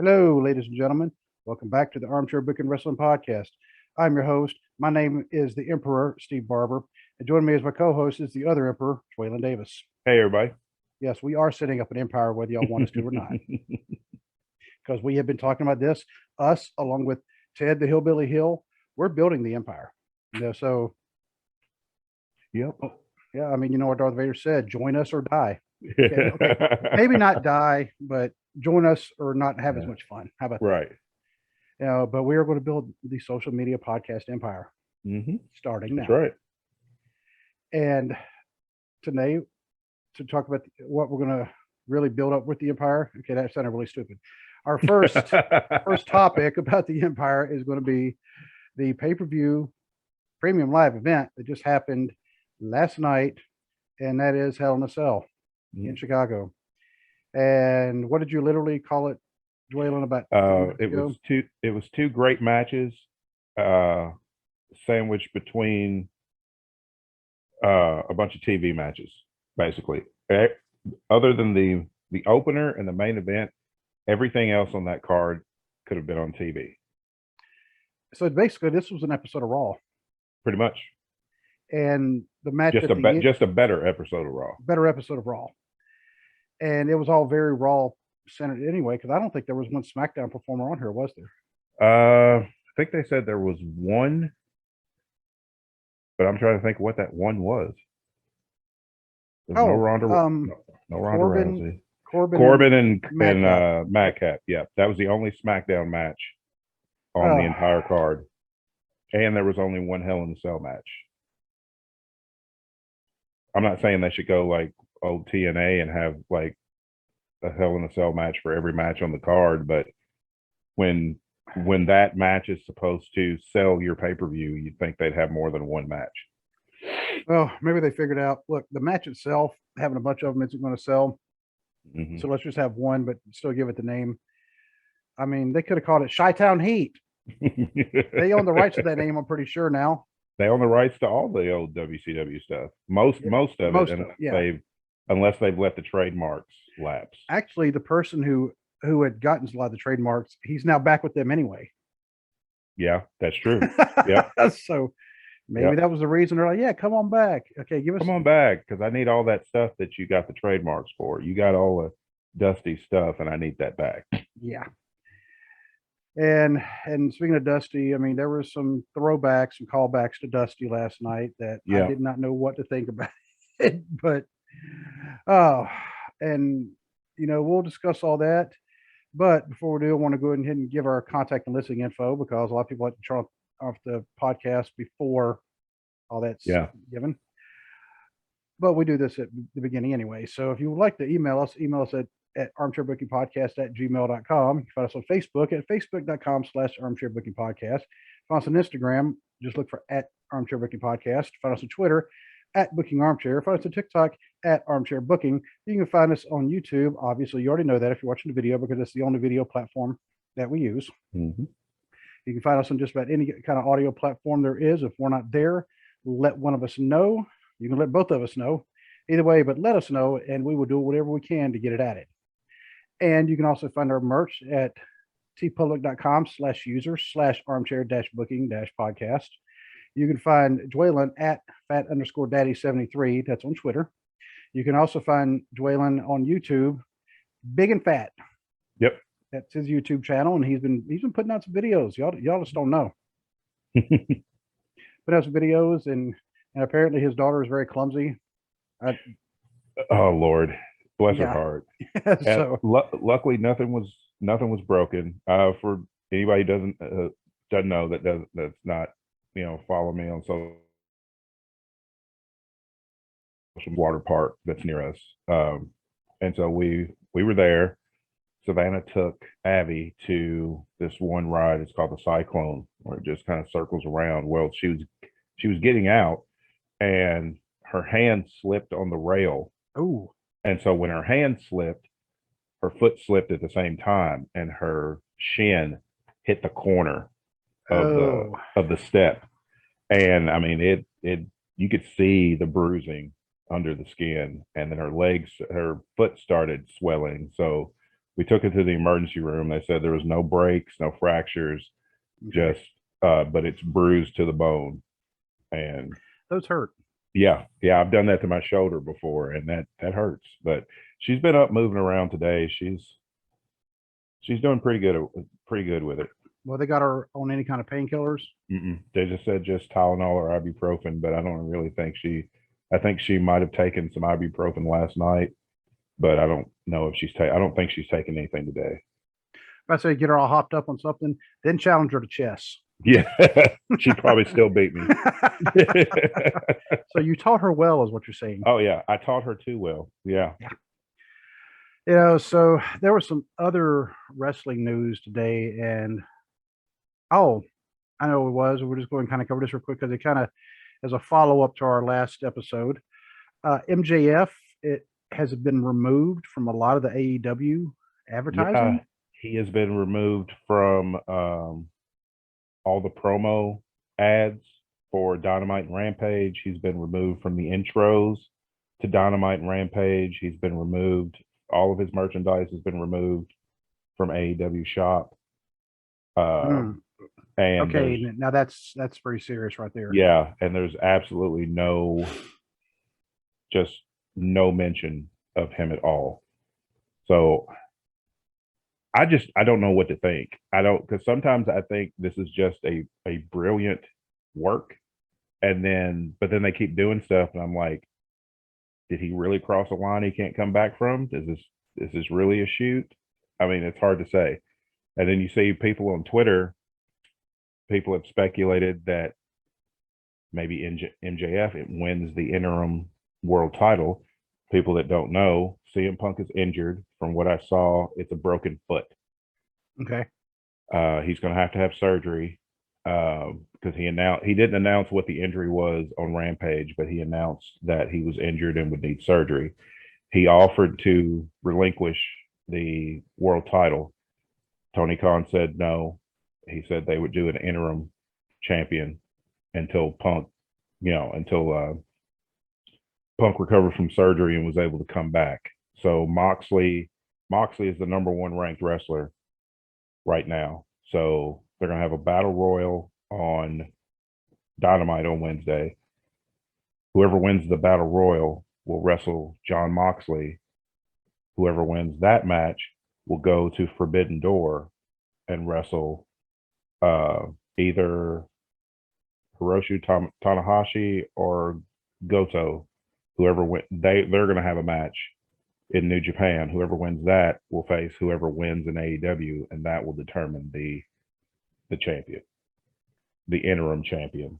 Hello, ladies and gentlemen. Welcome back to the Armchair Booking Wrestling Podcast. I'm your host. My name is the Emperor, Steve Barber. And joining me as my co-host is the other Emperor, Waylon Davis. Hey, everybody. Yes, we are setting up an empire, whether y'all want us to or not. Because we have been talking about this. Us, along with Ted the Hillbilly Hill, we're building the empire. So, Yep. yeah, I mean, you know what Darth Vader said, join us or die. Okay. Maybe not die, but join us or not have as much fun. How about right? That? But we are going to build the social media podcast empire starting now. That's right. And today, to talk about what we're going to really build up with the empire. Okay, that sounded really stupid. Our first topic about the empire is going to be the pay-per-view premium live event that just happened last night, and that is Hell in a Cell in Chicago. And what did you literally call it, Dwaylen? About it was two great matches, sandwiched between a bunch of TV matches, basically. Other than the opener and the main event, everything else on that card could have been on TV. So basically, this was an episode of Raw, pretty much. And the match just a better episode of Raw. Better episode of Raw. And it was all very Raw centered anyway, because I don't think there was one SmackDown performer on here, was there? I think they said there was one, but I'm trying to think what that one was. No Ronda Rousey. Corbin and Madcap. Yeah, that was the only SmackDown match on the entire card, and there was only one Hell in a Cell match. I'm not saying they should go like old TNA and have like a Hell in a Cell match for every match on the card, but when that match is supposed to sell your pay-per-view, you'd think they'd have more than one match. Well, maybe they figured out, look, the match itself, having a bunch of them isn't going to sell. So let's just have one, but still give it the name. I mean, they could have called it Chi-Town Heat. They own the rights to that name, I'm pretty sure now. They own the rights to all the old WCW stuff. Most of it, unless they've let the trademarks lapse. Actually, the person who had gotten a lot of the trademarks, he's now back with them anyway. Yeah, that's true. Yeah. So maybe that was the reason they're like, yeah, come on back. Okay, come on back, because I need all that stuff that you got the trademarks for. You got all the Dusty stuff, and I need that back. Yeah. And speaking of Dusty, I mean, there were some throwbacks, some callbacks to Dusty last night that I did not know what to think about it. But and we'll discuss all that. But before we do, I want to go ahead and give our contact and listening info, because a lot of people like to turn off the podcast before all that's given. But we do this at the beginning anyway. So if you would like to email us at armchairbookingpodcast@gmail.com. You can find us on Facebook at facebook.com/armchairbookingpodcast. Find us on Instagram. Just look for @armchairbookingpodcast. Find us on Twitter @bookingarmchair. Find us on TikTok @armchairbooking. You can find us on YouTube. Obviously, you already know that if you're watching the video, because it's the only video platform that we use. You can find us on just about any kind of audio platform there is. If we're not there, let one of us know. You can let both of us know. Either way, but let us know, and we will do whatever we can to get it added. And you can also find our merch at tpublic.com/user/armchair-booking-podcast. You can find Dwaylen at @fat_daddy73. That's on Twitter. You can also find Dwaylen on YouTube, Big and Fat. Yep. That's his YouTube channel, and he's been putting out some videos. Y'all just don't know. Put out some videos, and apparently his daughter is very clumsy. Oh Lord, bless her heart. So luckily, nothing was broken. For anybody who doesn't know, that's not follow me on social water park that's near us. And so we were there. Savannah took Abby to this one ride. It's called the Cyclone, where it just kind of circles around. Well, she was getting out, and her hand slipped on the rail. Oh. And so when her hand slipped, her foot slipped at the same time, and her shin hit the corner of the step. And I mean, it you could see the bruising under the skin, and then her foot started swelling. So We took it to the emergency room. They said there was no breaks, no fractures, just but it's bruised to the bone. And those hurt. Yeah, I've done that to my shoulder before, and that hurts. But she's been up moving around today. She's doing pretty good with it. Well, they got her on any kind of painkillers? They just said just Tylenol or ibuprofen, but I don't really think I think she might have taken some ibuprofen last night, but I don't know if I don't think she's taking anything today. If I say get her all hopped up on something, then challenge her to chess. Yeah, she'd probably still beat me. So you taught her well, is what you're saying? Oh yeah, I taught her too well. Yeah. So there was some other wrestling news today, and I know it was. We're just going to kind of cover this real quick because it kind of as a follow up to our last episode. MJF has been removed from a lot of the AEW advertising. Yeah, he has been removed from all the promo ads for Dynamite and Rampage. He's been removed from the intros to Dynamite and Rampage. He's been removed. All of his merchandise has been removed from AEW shop. And okay, now that's pretty serious right there. Yeah, and there's absolutely no mention of him at all. So I don't know what to think. Because sometimes I think this is just a brilliant work, but then they keep doing stuff, and I'm like, did he really cross a line he can't come back from? Is this really a shoot? I mean, it's hard to say. And then you see people on Twitter, people have speculated that maybe MJF wins the interim world title. People that don't know, CM Punk is injured. From what I saw, it's a broken foot. Okay. He's going to have surgery because he didn't announce what the injury was on Rampage, but he announced that he was injured and would need surgery. He offered to relinquish the world title. Tony Khan said no. He said they would do an interim champion until Punk recovered from surgery and was able to come back. So Moxley is the number one ranked wrestler right now. So they're going to have a battle royal on Dynamite on Wednesday. Whoever wins the battle royal will wrestle Jon Moxley. Whoever wins that match will go to Forbidden Door and wrestle either Hiroshi Tanahashi or Goto. Whoever they're going to have a match in New Japan. Whoever wins that will face whoever wins in AEW, and that will determine the champion, the interim champion.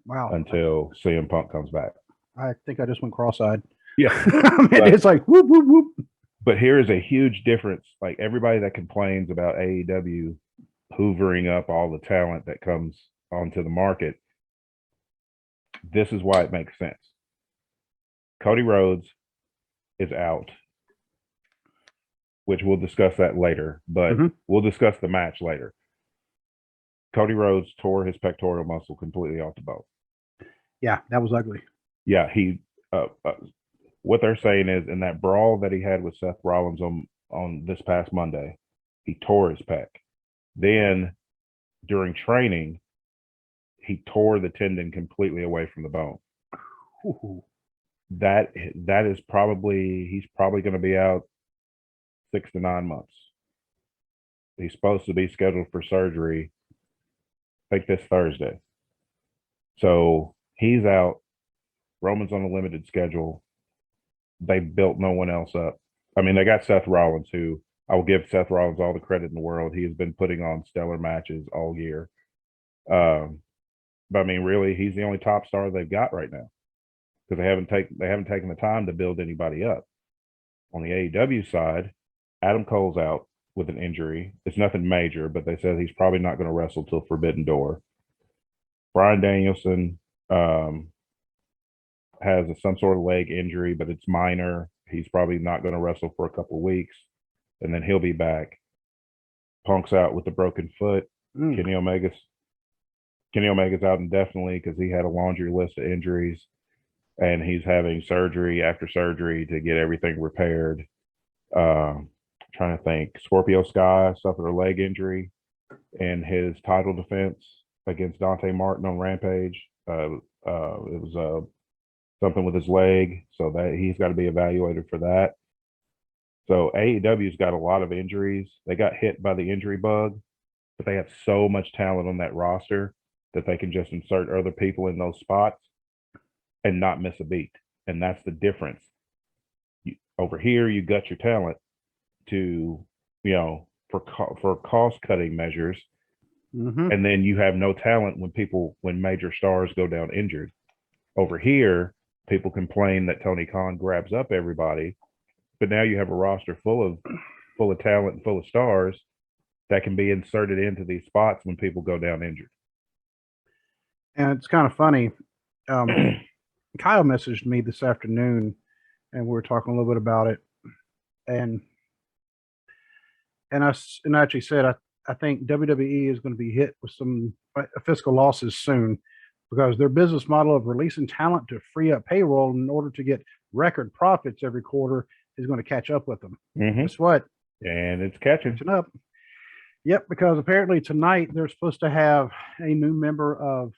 Wow! Until CM Punk comes back. I think I just went cross-eyed. Yeah, it's like whoop whoop whoop. But here is a huge difference. Like everybody that complains about AEW hoovering up all the talent that comes onto the market, this is why it makes sense. Cody Rhodes is out, which we'll discuss that later, but we'll discuss the match later. Cody Rhodes tore his pectoral muscle completely off the bone. Yeah, that was ugly. Yeah, he what they're saying is in that brawl that he had with Seth Rollins on this past Monday, he tore his pec. Then during training, he tore the tendon completely away from the bone. Ooh. That is he's probably going to be out 6 to 9 months. He's supposed to be scheduled for surgery, I think this Thursday. So he's out. Roman's on a limited schedule. They built no one else up. I mean, they got Seth Rollins, who I will give Seth Rollins all the credit in the world. He has been putting on stellar matches all year. But I mean, really, he's the only top star they've got right now because they haven't taken the time to build anybody up. On the AEW side, Adam Cole's out with an injury. It's nothing major, but they said he's probably not going to wrestle till Forbidden Door. Bryan Danielson has some sort of leg injury, but it's minor. He's probably not going to wrestle for a couple of weeks, and then he'll be back. Punk's out with a broken foot. Kenny Omega's out indefinitely because he had a laundry list of injuries, and he's having surgery after surgery to get everything repaired. Trying trying to think. Scorpio Sky suffered a leg injury in his title defense against Dante Martin on Rampage. It was something with his leg, so that he's got to be evaluated for that. So AEW's got a lot of injuries. They got hit by the injury bug, but they have so much talent on that roster that they can just insert other people in those spots and not miss a beat. And that's the difference. Over here, you got your talent to, for cost cutting measures, and then you have no talent when major stars go down injured. Over here, people complain that Tony Khan grabs up everybody, but now you have a roster full of talent and full of stars that can be inserted into these spots when people go down injured. And it's kind of funny. Kyle messaged me this afternoon, and we were talking a little bit about it. And I actually said I think WWE is going to be hit with some fiscal losses soon, because their business model of releasing talent to free up payroll in order to get record profits every quarter is going to catch up with them. Guess what? And it's catching up. Yep, because apparently tonight they're supposed to have a new member of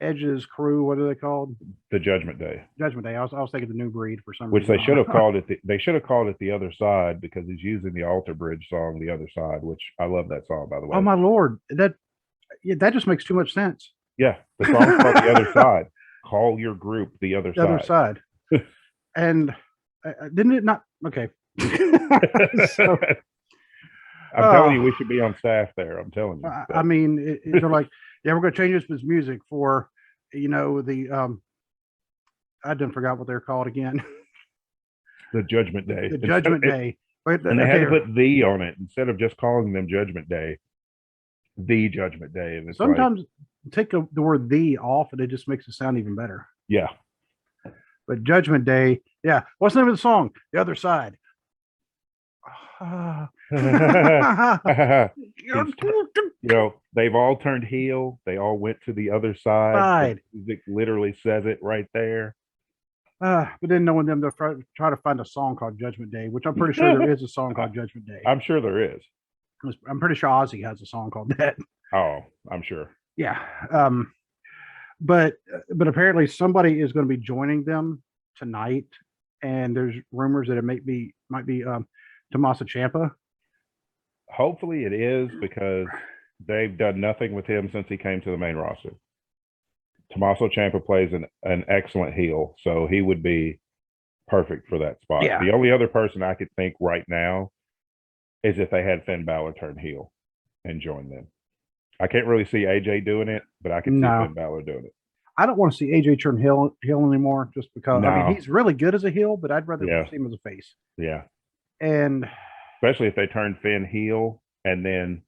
Edge's crew. What are they called? The Judgment Day. Judgment Day. I was thinking the New Breed for some reason. Which they should have called it. They should have called it The Other Side, because he's using the Alter Bridge song, The Other Side, which I love that song, by the way. Oh my Lord, that just makes too much sense. Yeah, the song's called The Other Side. Call your group The Other Side. The Other Side. And didn't it not? Okay. So, I'm telling you, we should be on staff there. I'm telling you. I mean, they're like, yeah, we're going to change this music for, the I didn't forget what they're called again. The Judgment Day. The Judgment Day. And they had to put "the" on it instead of just calling them Judgment Day. The Judgment Day. And sometimes take the word "the" off, and it just makes it sound even better. Yeah. But Judgment Day, yeah. What's the name of the song? The Other Side. They've all turned heel. They all went to the other side. Music literally says it right there. But then knowing them to try to find a song called Judgment Day, which I'm pretty sure there is a song called Judgment Day. I'm sure there is. I'm pretty sure Ozzy has a song called that. Oh, I'm sure. Yeah. But apparently somebody is going to be joining them tonight, and there's rumors that it might be Tommaso Ciampa. Hopefully it is, because they've done nothing with him since he came to the main roster. Tommaso Ciampa plays an excellent heel, so he would be perfect for that spot. Yeah. The only other person I could think right now is if they had Finn Balor turn heel and join them. I can't really see AJ doing it, but I can see Finn Balor doing it. I don't want to see AJ turn heel anymore, just because I mean, he's really good as a heel, but I'd rather see him as a face. Yeah. And especially if they turned Finn heel and then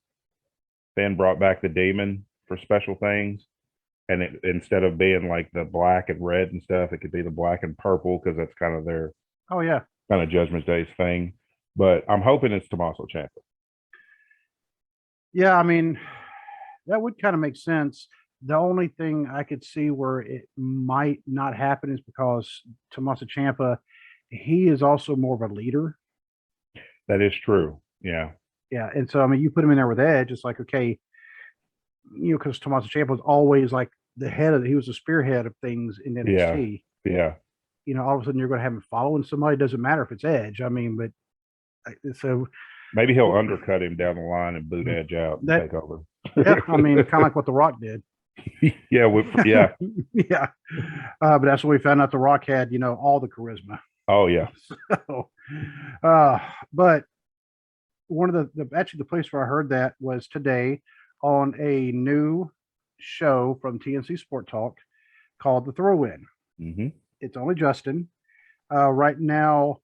Finn brought back the Demon for special things, and instead of being like the black and red and stuff, it could be the black and purple, because that's kind of their kind of Judgment Day's thing. But I'm hoping it's Tommaso Ciampa. Yeah, I mean, that would kind of make sense. The only thing I could see where it might not happen is because Tommaso Ciampa, he is also more of a leader. That is true. Yeah. Yeah. And so, I mean, you put him in there with Edge, it's like, okay, because Tommaso Ciampa was always like he was the spearhead of things in NXT. Yeah. All of a sudden you're going to have him following somebody. It doesn't matter if it's Edge. I mean, but so maybe he'll undercut him down the line and boot Edge out and take over. Yeah. I mean, kind of like what The Rock did. Yeah. Yeah. But that's when we found out The Rock had, all the charisma. Oh yeah. So, but one of the place where I heard that was today on a new show from TNC Sport Talk called The Throw-In. It's only Justin. Right now,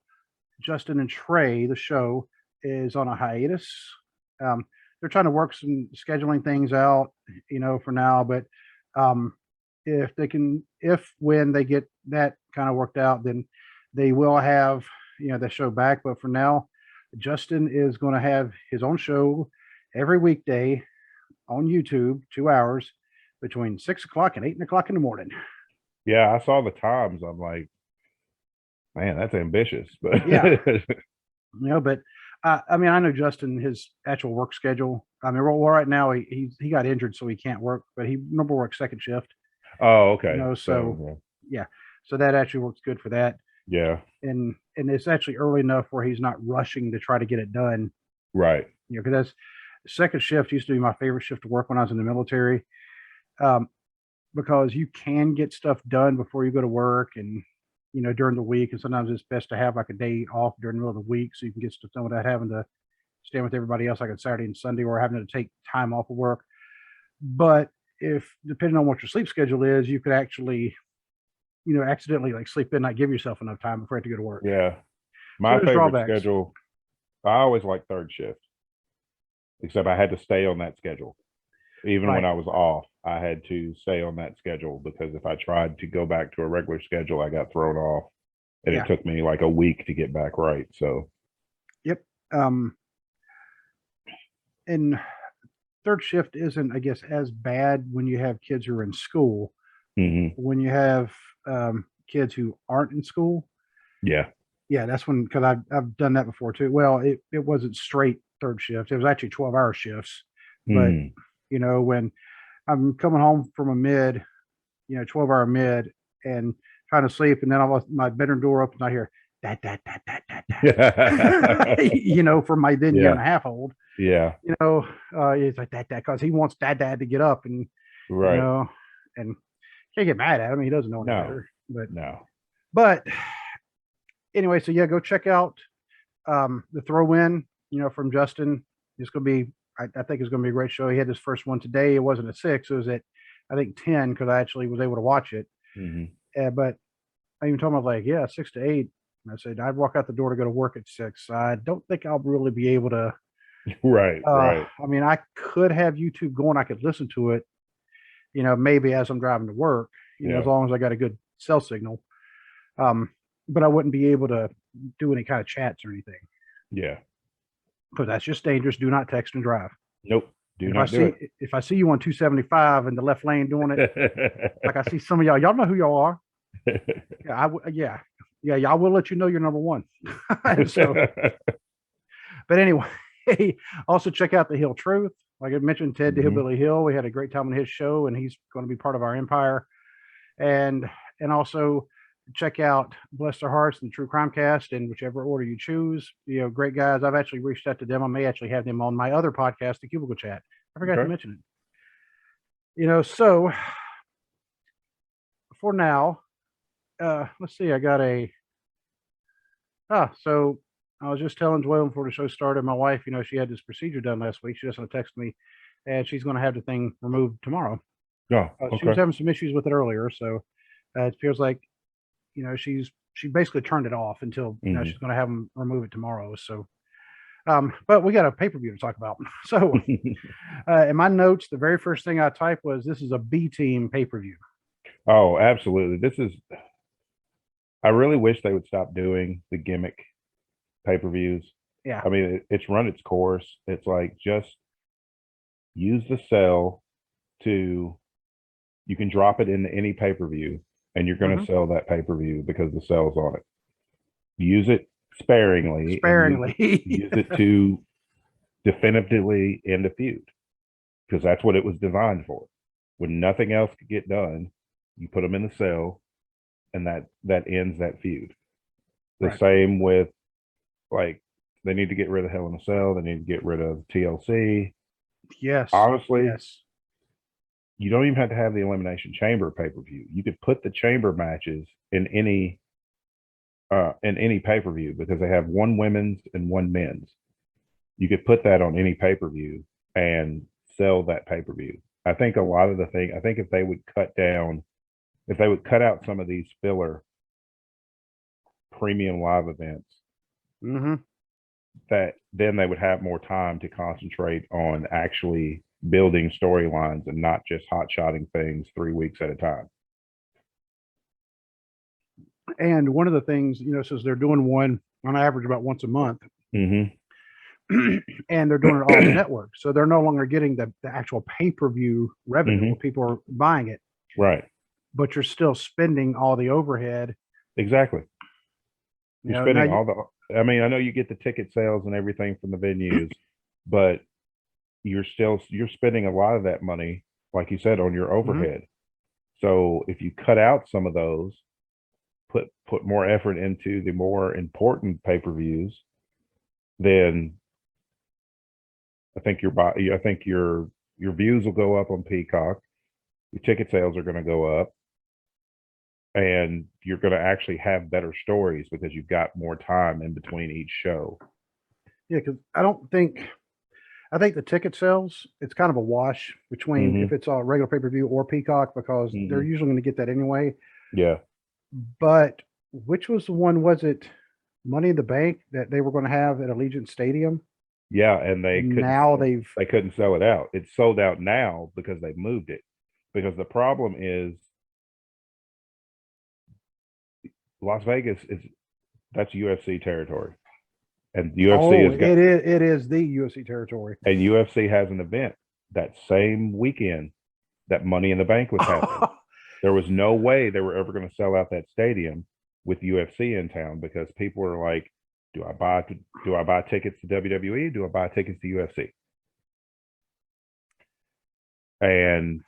Justin and Trey, the show, is on a hiatus. They're trying to work some scheduling things out, for now. But when they get that kind of worked out, then they will have, the show back. But for now, Justin is going to have his own show every weekday on YouTube, 2 hours between 6 o'clock and 8 o'clock in the morning. Yeah, I saw the times. I'm like, man, that's ambitious. But yeah, but I mean, I know Justin, his actual work schedule. I mean, well, right now he got injured, so he can't work, but he normally works second shift. Oh, okay. So yeah, so that actually works good for that. Yeah. And it's actually early enough where he's not rushing to try to get it done. Right. Because that's second shift used to be my favorite shift to work when I was in the military. Because you can get stuff done before you go to work and during the week, and sometimes it's best to have like a day off during the middle of the week so you can get stuff done without having to stand with everybody else like on Saturday and Sunday or having to take time off of work. But if depending on what your sleep schedule is, you could actually accidentally like sleep in, not give yourself enough time before you have to go to work. Yeah. My favorite schedule, I always like third shift, except I had to stay on that schedule. Even when I was off, I had to stay on that schedule because if I tried to go back to a regular schedule, I got thrown off, and it took me like a week to get back right. So, yep. And third shift isn't, I guess, as bad when you have kids who are in school. When you have kids who aren't in school, yeah, that's when, because I've done that before too. Well, it wasn't straight third shift; it was actually 12-hour shifts, but. When I'm coming home from a mid, 12-hour mid and trying to sleep, and then my bedroom door opens, and I hear that, from my then year and a half old. Yeah. It's like that, because he wants dad to get up and, and can't get mad at him. He doesn't know any better. But anyway, so yeah, go check out the throw in, from Justin. It's going to be, I think it's going to be a great show. He had his first one today. It wasn't at 6. It was at, I think, 10, because I actually was able to watch it. But I even told him, I was like, yeah, 6 to 8. And I said, I'd walk out the door to go to work at 6. I don't think I'll really be able to. Right. I mean, I could have YouTube going. I could listen to it, maybe as I'm driving to work, as long as I got a good cell signal. But I wouldn't be able to do any kind of chats or anything. Yeah. Because that's just dangerous. Do not text and drive. Nope. Do not do it. If I see you on 275 in the left lane doing it, like I see some of y'all know who y'all are. I will let you know you're number one. So, but anyway, also check out The Hill Truth. Like I mentioned, Ted the Hillbilly Hill. We had a great time on his show, and he's going to be part of our empire. And also check out Bless Their Hearts and True Crime Cast in whichever order you choose. Great guys. I've actually reached out to them. I may actually have them on my other podcast, The Cubicle Chat. I forgot to mention it. So for now, let's see. I got so I was just telling Dwayne before the show started, my wife, she had this procedure done last week. She just going to text me, and she's going to have the thing removed tomorrow. Yeah. She was having some issues with it earlier, so it feels like she basically turned it off until she's going to have them remove it tomorrow. So, but we got a pay-per-view to talk about. So, in my notes, the very first thing I typed was, "This is a B team pay-per-view." Oh, absolutely! I really wish they would stop doing the gimmick pay-per-views. Yeah, I mean, it's run its course. It's like just use the cell to. You can drop it into any pay-per-view. And you're going to sell that pay-per-view because the sale's on it. Use it sparingly. Use it to definitively end a feud, because that's what it was designed for. When nothing else could get done, you put them in the cell, and that ends that feud. The same with, like, they need to get rid of Hell in a Cell. They need to get rid of TLC. Yes. Honestly. Yes. You don't even have to have the Elimination Chamber pay-per-view. You could put the chamber matches in any pay-per-view, because they have one women's and one men's. You could put that on any pay-per-view and sell that pay-per-view. I think if they would cut out some of these filler premium live events, that then they would have more time to concentrate on actually building storylines and not just hot-shotting things 3 weeks at a time. And one of the things, since they're doing one on average about once a month, and they're doing it all on the network, so they're no longer getting the actual pay-per-view revenue where people are buying it. Right. But you're still spending all the overhead. Exactly. You're spending all the. I mean, I know you get the ticket sales and everything from the venues, but you're spending a lot of that money, like you said, on your overhead. So if you cut out some of those, put more effort into the more important pay-per-views, then I think your views will go up on Peacock. Your ticket sales are going to go up, and you're going to actually have better stories because you've got more time in between each show. Yeah, because I think the ticket sales, it's kind of a wash between if it's a regular pay-per-view or Peacock, because they're usually going to get that anyway. Yeah. But which was the one, was it Money in the Bank that they were going to have at Allegiant Stadium? Yeah, and they couldn't sell it out. It's sold out now because they've moved it. Because the problem is Las Vegas that's UFC territory. And UFC it is the UFC territory. And UFC has an event that same weekend that Money in the Bank was happening. There was no way they were ever going to sell out that stadium with UFC in town, because people were like, do I buy tickets to WWE? Do I buy tickets to UFC? And,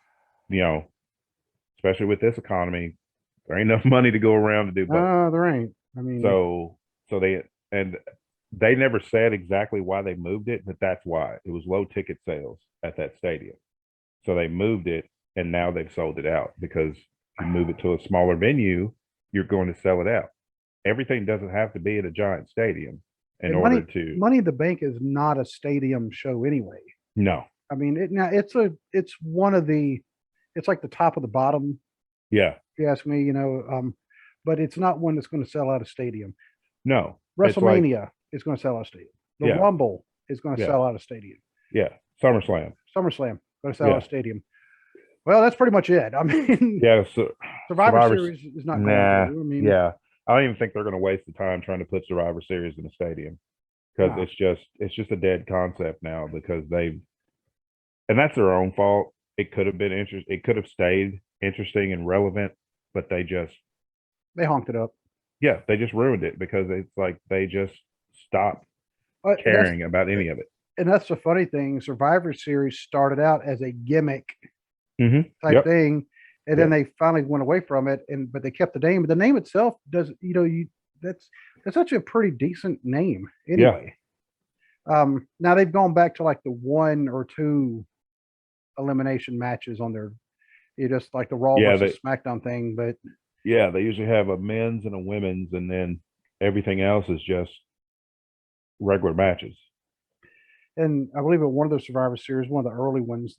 especially with this economy, there ain't enough money to go around to do both. There ain't. I mean, so they never said exactly why they moved it, but that's why. It was low ticket sales at that stadium. So they moved it, and now they've sold it out, because you move it to a smaller venue, you're going to sell it out. Everything doesn't have to be at a giant stadium Money in the Bank is not a stadium show anyway. No. I mean, it's like the top of the bottom. Yeah. If you ask me, but it's not one that's going to sell out a stadium. No. WrestleMania is going to sell out a stadium. The Rumble is going to sell out a stadium. Yeah. SummerSlam going to sell out a stadium. Well, that's pretty much it. I mean, Survivor Series is not going to. I mean, I don't even think they're going to waste the time trying to put Survivor Series in a stadium, because it's just a dead concept now, because and that's their own fault. It could have been interesting. It could have stayed interesting and relevant, but they honked it up. Yeah, they just ruined it, because it's like they just stopped caring about any of it. And that's the funny thing. Survivor Series started out as a gimmick type thing, and then they finally went away from it. But they kept the name. But the name itself does, that's such a pretty decent name anyway. Yeah. Now they've gone back to like the 1 or 2 elimination matches on their, just like the Raw versus SmackDown thing. But they usually have a men's and a women's, and then everything else is just regular matches. And I believe at one of the Survivor Series, one of the early ones,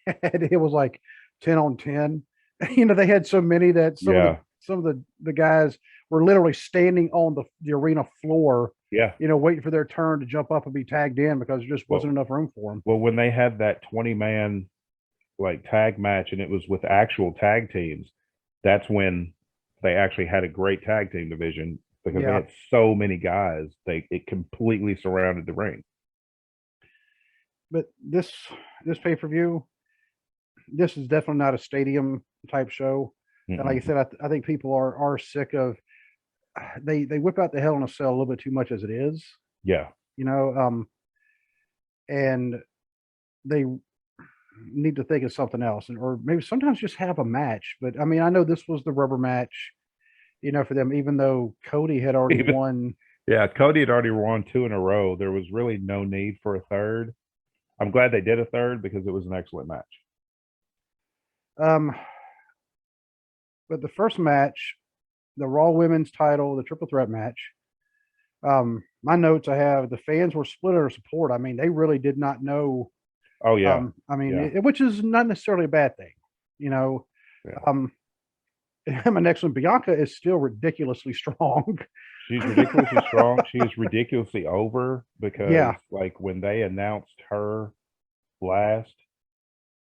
it was like 10 on 10. They had so many that some of the guys were literally standing on the arena floor, waiting for their turn to jump up and be tagged in, because there just wasn't enough room for them. Well, when they had that 20-man tag match, and it was with actual tag teams, that's when they actually had a great tag team division, because they had so many guys, it completely surrounded the ring. But this pay-per-view, this is definitely not a stadium type show. And like I said, I think people are sick of, they whip out the Hell in a Cell a little bit too much as it is. Yeah. And they need to think of something else, or maybe sometimes just have a match. But I mean, I know this was the rubber match, for them, even though Cody had already won. Yeah, Cody had already won 2 in a row. There was really no need for a third. I'm glad they did a third, because it was an excellent match. But the first match, the Raw Women's title, the triple threat match, my notes I have, the fans were split in their support. I mean, they really did not know. Oh yeah. Which is not necessarily a bad thing, my next one, Bianca is still ridiculously strong. She's ridiculously strong. She is ridiculously over, because when they announced her last,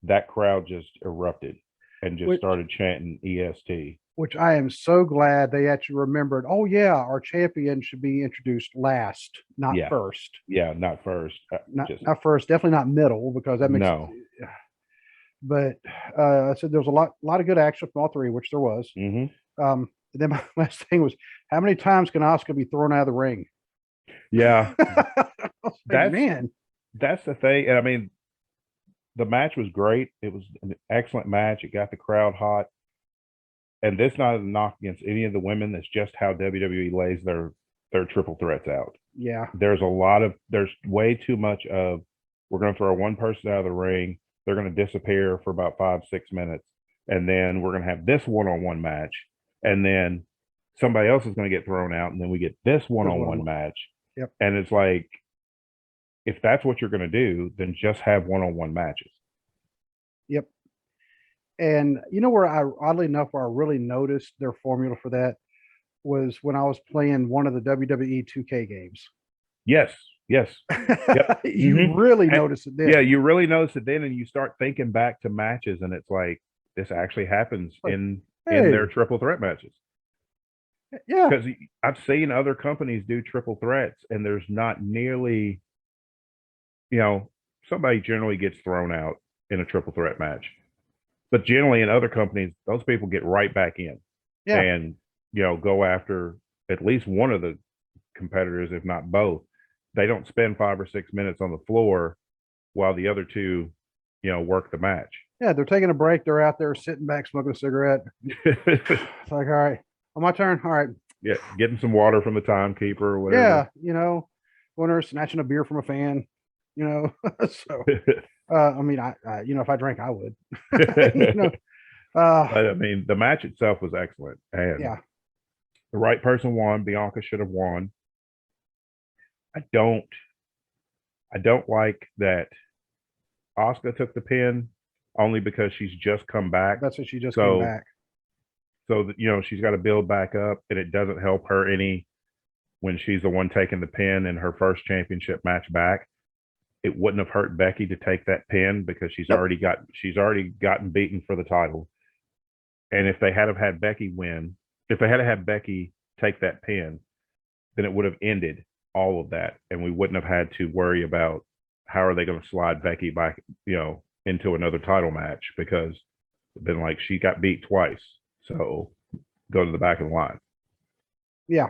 that crowd just erupted and just started chanting EST. Which I am so glad they actually remembered. Oh yeah, our champion should be introduced last, not first. Yeah, not first. Not first. Definitely not middle, because that makes no. But I said there was a lot of good action from all three, which there was. then my last thing was, how many times can Asuka be thrown out of the ring? Yeah. Man, that's the thing. And I mean, the match was great. It was an excellent match. It got the crowd hot. And this not a knock against any of the women. It's just how WWE lays their triple threats out. Yeah. There's way too much of, we're going to throw one person out of the ring. They're going to disappear for about 5-6 minutes. And then we're going to have this one-on-one match. And then somebody else is going to get thrown out. And then we get this one-on-one match. Yep. And it's like, if that's what you're going to do, then just have one-on-one matches. Yep. And you know where oddly enough, where I really noticed their formula for that was when I was playing one of the WWE 2K games. Yes. Yep. You really notice it then. Yeah, you really notice it then, and you start thinking back to matches, and it's like, this actually happens in their triple threat matches. Yeah. Because I've seen other companies do triple threats, and there's not nearly, somebody generally gets thrown out in a triple threat match. But generally in other companies, those people get right back in and, go after at least one of the competitors, if not both. They don't spend 5 or 6 minutes on the floor while the other two, work the match. Yeah, they're taking a break. They're out there sitting back, smoking a cigarette. It's like, all right, on my turn. All right. Yeah, getting some water from the timekeeper or whatever. Yeah, when they're snatching a beer from a fan, so... I mean, I if I drank, I would. But I mean, the match itself was excellent, and the right person won. Bianca should have won. I don't like that Asuka took the pin, only because she's just come back. That's what she just came back. So that, she's got to build back up, and it doesn't help her any when she's the one taking the pin in her first championship match back. It wouldn't have hurt Becky to take that pin because she's already gotten beaten for the title. And if they had Becky win, if they had Becky take that pin, then it would have ended all of that, and we wouldn't have had to worry about how are they going to slide Becky back, into another title match, because it's been like, she got beat twice, so go to the back of the line. Yeah,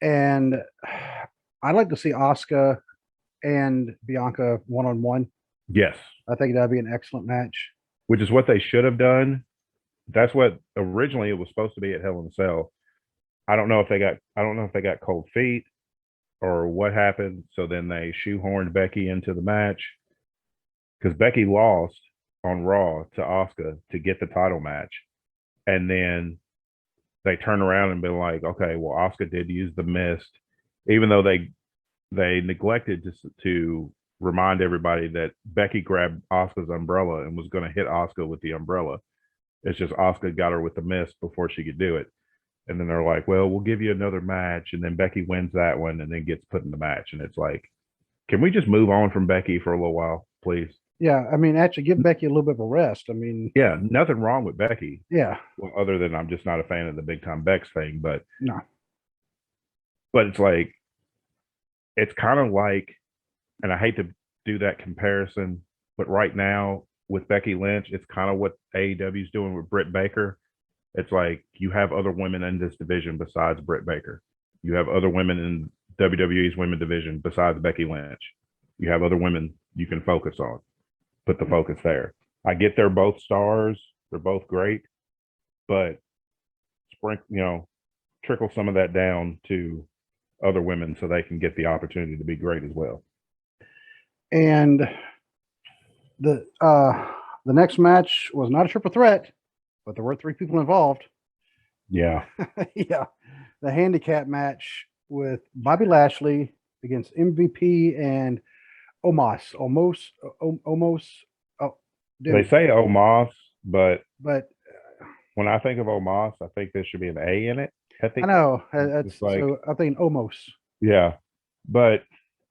and I'd like to see Asuka and Bianca one-on-one. Yes. I think that'd be an excellent match. Which is what they should have done. That's what originally it was supposed to be at Hell in a Cell. I don't know if they got cold feet or what happened. So then they shoehorned Becky into the match, because Becky lost on Raw to Asuka to get the title match. And then they turn around and be like, okay, well, Asuka did use the mist, even though they neglected to remind everybody that Becky grabbed Asuka's umbrella and was going to hit Asuka with the umbrella. It's just Asuka got her with the mist before she could do it. And then they're like, well, we'll give you another match. And then Becky wins that one and then gets put in the match. And it's like, can we just move on from Becky for a little while, please? Yeah, I mean, actually give Becky a little bit of a rest. I mean... Yeah, nothing wrong with Becky. Yeah. Well, other than I'm just not a fan of the Big Time Bex thing. But no. But it's like, it's kind of like, and I hate to do that comparison, but right now with Becky Lynch, it's kind of what AEW is doing with Britt Baker. It's like, you have other women in this division besides Britt Baker. You have other women in WWE's women division besides Becky Lynch. You have other women you can focus on. Put the focus there. I get they're both stars. They're both great, but trickle some of that down to other women so they can get the opportunity to be great as well. And the next match was not a triple threat, but there were 3 people involved. Yeah. Yeah. The handicap match with Bobby Lashley against MVP and Omos. Oh, dude. They say Omos, but when I think of Omos, I think there should be an A in it. I know. That's like, so I think Omos. Yeah. But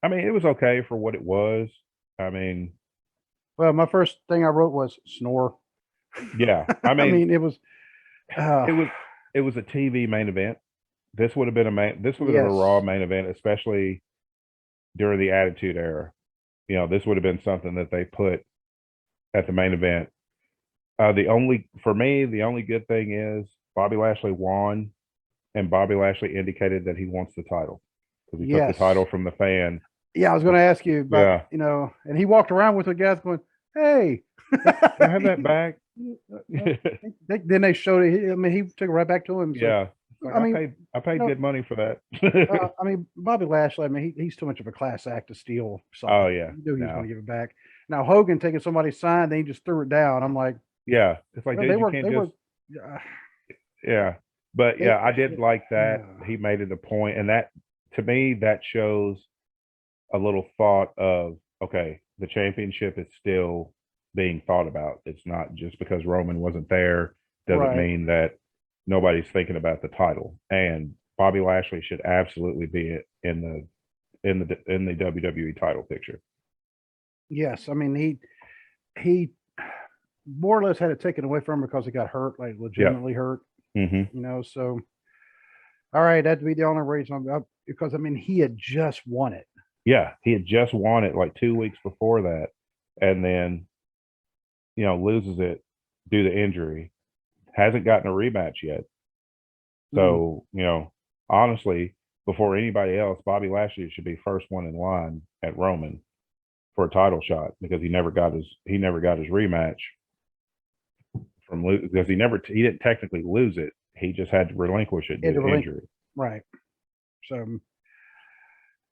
I mean, it was okay for what it was. I mean, well, my first thing I wrote was snore. Yeah. I mean, it was it was a TV main event. This would have been a Raw main event, especially during the Attitude Era. This would have been something that they put at the main event. The only good thing is Bobby Lashley won, and Bobby Lashley indicated that he wants the title because he took the title from the fan. Yeah, I was going to ask you about, and he walked around with the guys going, "Hey, can I have that back?" Then they showed it. I mean, he took it right back to him. So, yeah. Like, I paid good money for that. I mean, Bobby Lashley, I mean, he's too much of a class act to steal something. Oh, yeah. He knew he was going to give it back. Now, Hogan taking somebody's sign, then he just threw it down. I'm like, yeah. It's like, dude, you can't just... Yeah. But, yeah, I did like that. He made it a point. And that, to me, that shows a little thought of, okay, the championship is still being thought about. It's not just because Roman wasn't there doesn't mean that nobody's thinking about the title. And Bobby Lashley should absolutely be in the WWE title picture. Yes, I mean he more or less had it taken away from him because he got hurt, like legitimately hurt. You know, so all right, that'd be the only reason because I mean he had just won it. Yeah, he had just won it like 2 weeks before that, and then loses it due to injury. Hasn't gotten a rematch yet. So, honestly, before anybody else, Bobby Lashley should be first one in line at Roman for a title shot because he never got his rematch from because he didn't technically lose it. He just had to relinquish it due to injury. Right. So,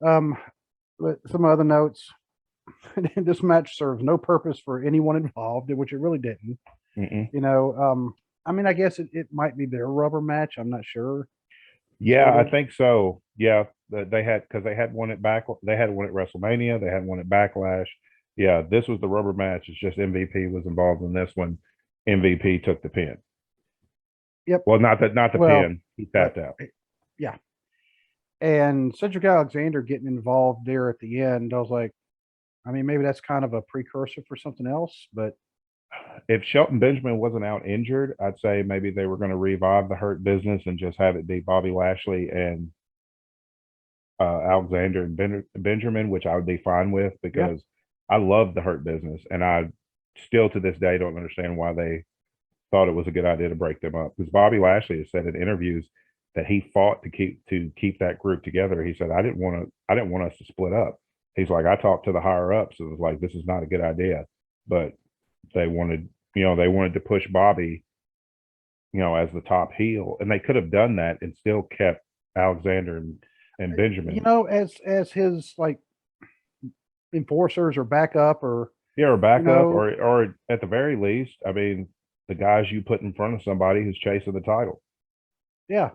but some other notes. This match serves no purpose for anyone involved, which it really didn't. I mean, I guess it might be their rubber match. I'm not sure. Yeah, I think so. Yeah, they had one at They had one at WrestleMania. They had one at Backlash. Yeah, this was the rubber match. It's just MVP was involved in this one. MVP took the pin. Yep. Well, not the pin. He tapped out. Yeah. And Cedric Alexander getting involved there at the end, I was like, I mean, maybe that's kind of a precursor for something else, but if Shelton Benjamin wasn't out injured, I'd say maybe they were going to revive the Hurt Business and just have it be Bobby Lashley and Alexander and Benjamin, which I would be fine with because I love the Hurt Business, and I still to this day don't understand why they thought it was a good idea to break them up. Because Bobby Lashley has said in interviews that he fought to keep that group together. He said, I didn't want us to split up. He's like, I talked to the higher ups and was like, this is not a good idea, but they wanted to push Bobby, as the top heel, and they could have done that and still kept Alexander and Benjamin. As his like enforcers or backup or or at the very least, I mean, the guys you put in front of somebody who's chasing the title. Yeah,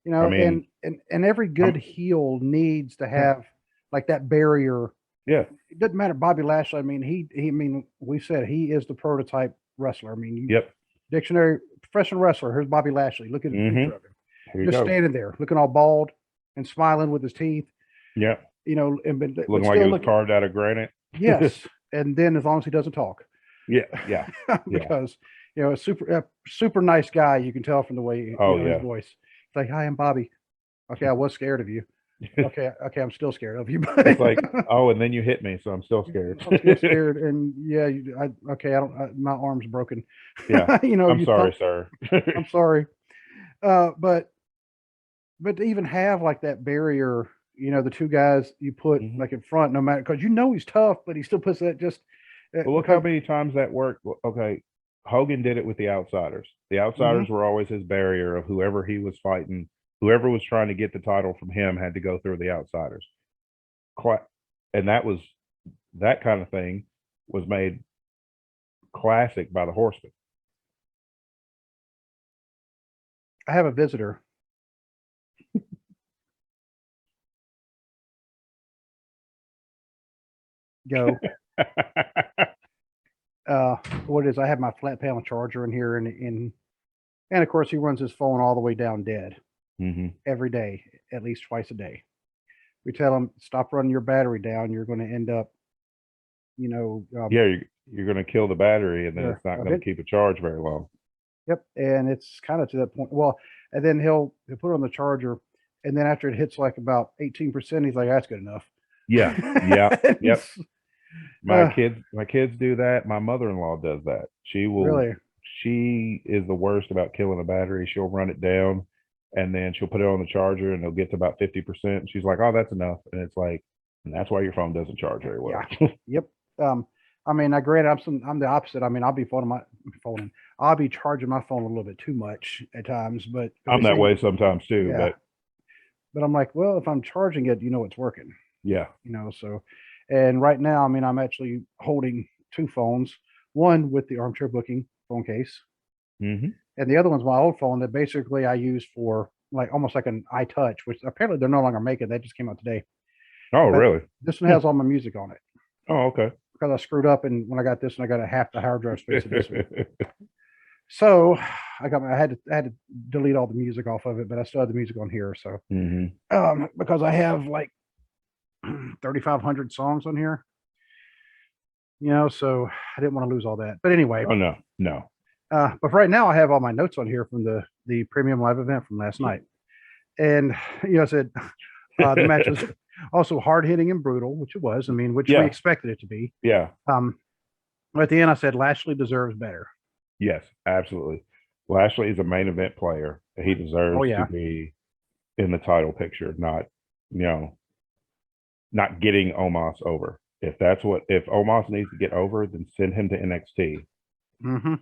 I mean, and every good heel needs to have like that barrier. Yeah, it doesn't matter. Bobby Lashley. I mean, we said he is the prototype wrestler. I mean, dictionary professional wrestler. Here's Bobby Lashley. Look at the picture of him. Just standing there, looking all bald and smiling with his teeth. Yeah, and looking like he was carved out of granite. Yes, and then as long as he doesn't talk. Yeah. Because a super nice guy. You can tell from the way his voice. It's like, hi, I'm Bobby. Okay, I was scared of you. Okay, I'm still scared of you. But it's like, oh, and then you hit me, so I'm still scared. I'm still scared, and my arm's broken. Yeah, I'm sorry, sir. I'm sorry, but to even have like that barrier, the two guys you put like in front, no matter because he's tough, but he still puts that just. Well, look how many times that worked. Okay, Hogan did it with the Outsiders. The Outsiders were always his barrier of whoever he was fighting. Whoever was trying to get the title from him had to go through the Outsiders. And that kind of thing was made classic by the Horsemen. I have a visitor. Go. What it is, I have my flat panel charger in here, and of course he runs his phone all the way down dead. Every day, at least twice a day. We tell him, stop running your battery down. You're going to end up, you're going to kill the battery, and then it's not going to keep a charge very long. Yep, and it's kind of to that point. Well, and then he'll put it on the charger, and then after it hits like about 18%, he's like, that's good enough. Yeah. Yep. My kids do that. My mother-in-law does that. She will she is the worst about killing a battery. She'll run it down and then she'll put it on the charger and it'll get to about 50%. She's like, oh, that's enough. And it's like, and that's why your phone doesn't charge very well. Yeah. Yep. I mean, I granted, I'm the opposite. I mean, I'll be I'll be charging my phone a little bit too much at times, but I'm that way sometimes too. Yeah. But I'm like, well, if I'm charging it, it's working. Yeah. So, and right now, I mean, I'm actually holding two phones, one with the armchair booking phone case. Mm-hmm. And the other one's my old phone that basically I use for like almost like an iTouch, which apparently they're no longer making. That just came out today. Oh, but really? This one has all my music on it. Oh, okay. Because I screwed up, and when I got this one, I got a half the hard drive space of this one. So I had to delete all the music off of it, but I still have the music on here. So because I have like 3,500 songs on here, so I didn't want to lose all that. But anyway. Oh no. But right now I have all my notes on here from the premium live event from last night, and I said the match was also hard hitting and brutal, which it was. I mean, which we expected it to be. Yeah. At the end, I said Lashley deserves better. Yes, absolutely. Lashley is a main event player. He deserves to be in the title picture, not getting Omos over. If Omos needs to get over, then send him to NXT. Mm-hmm.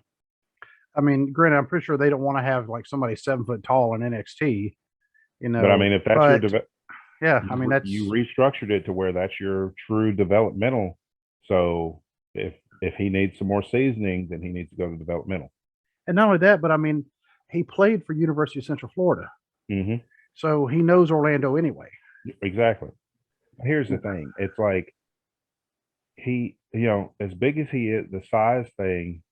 I mean, granted, I'm pretty sure they don't want to have like somebody 7 foot tall in NXT, But I mean, if that's I mean, you restructured it to where that's your true developmental. So if he needs some more seasoning, then he needs to go to developmental. And not only that, but I mean, he played for University of Central Florida, so he knows Orlando anyway. Exactly. Here's the thing: it's like he, as big as he is, the size thing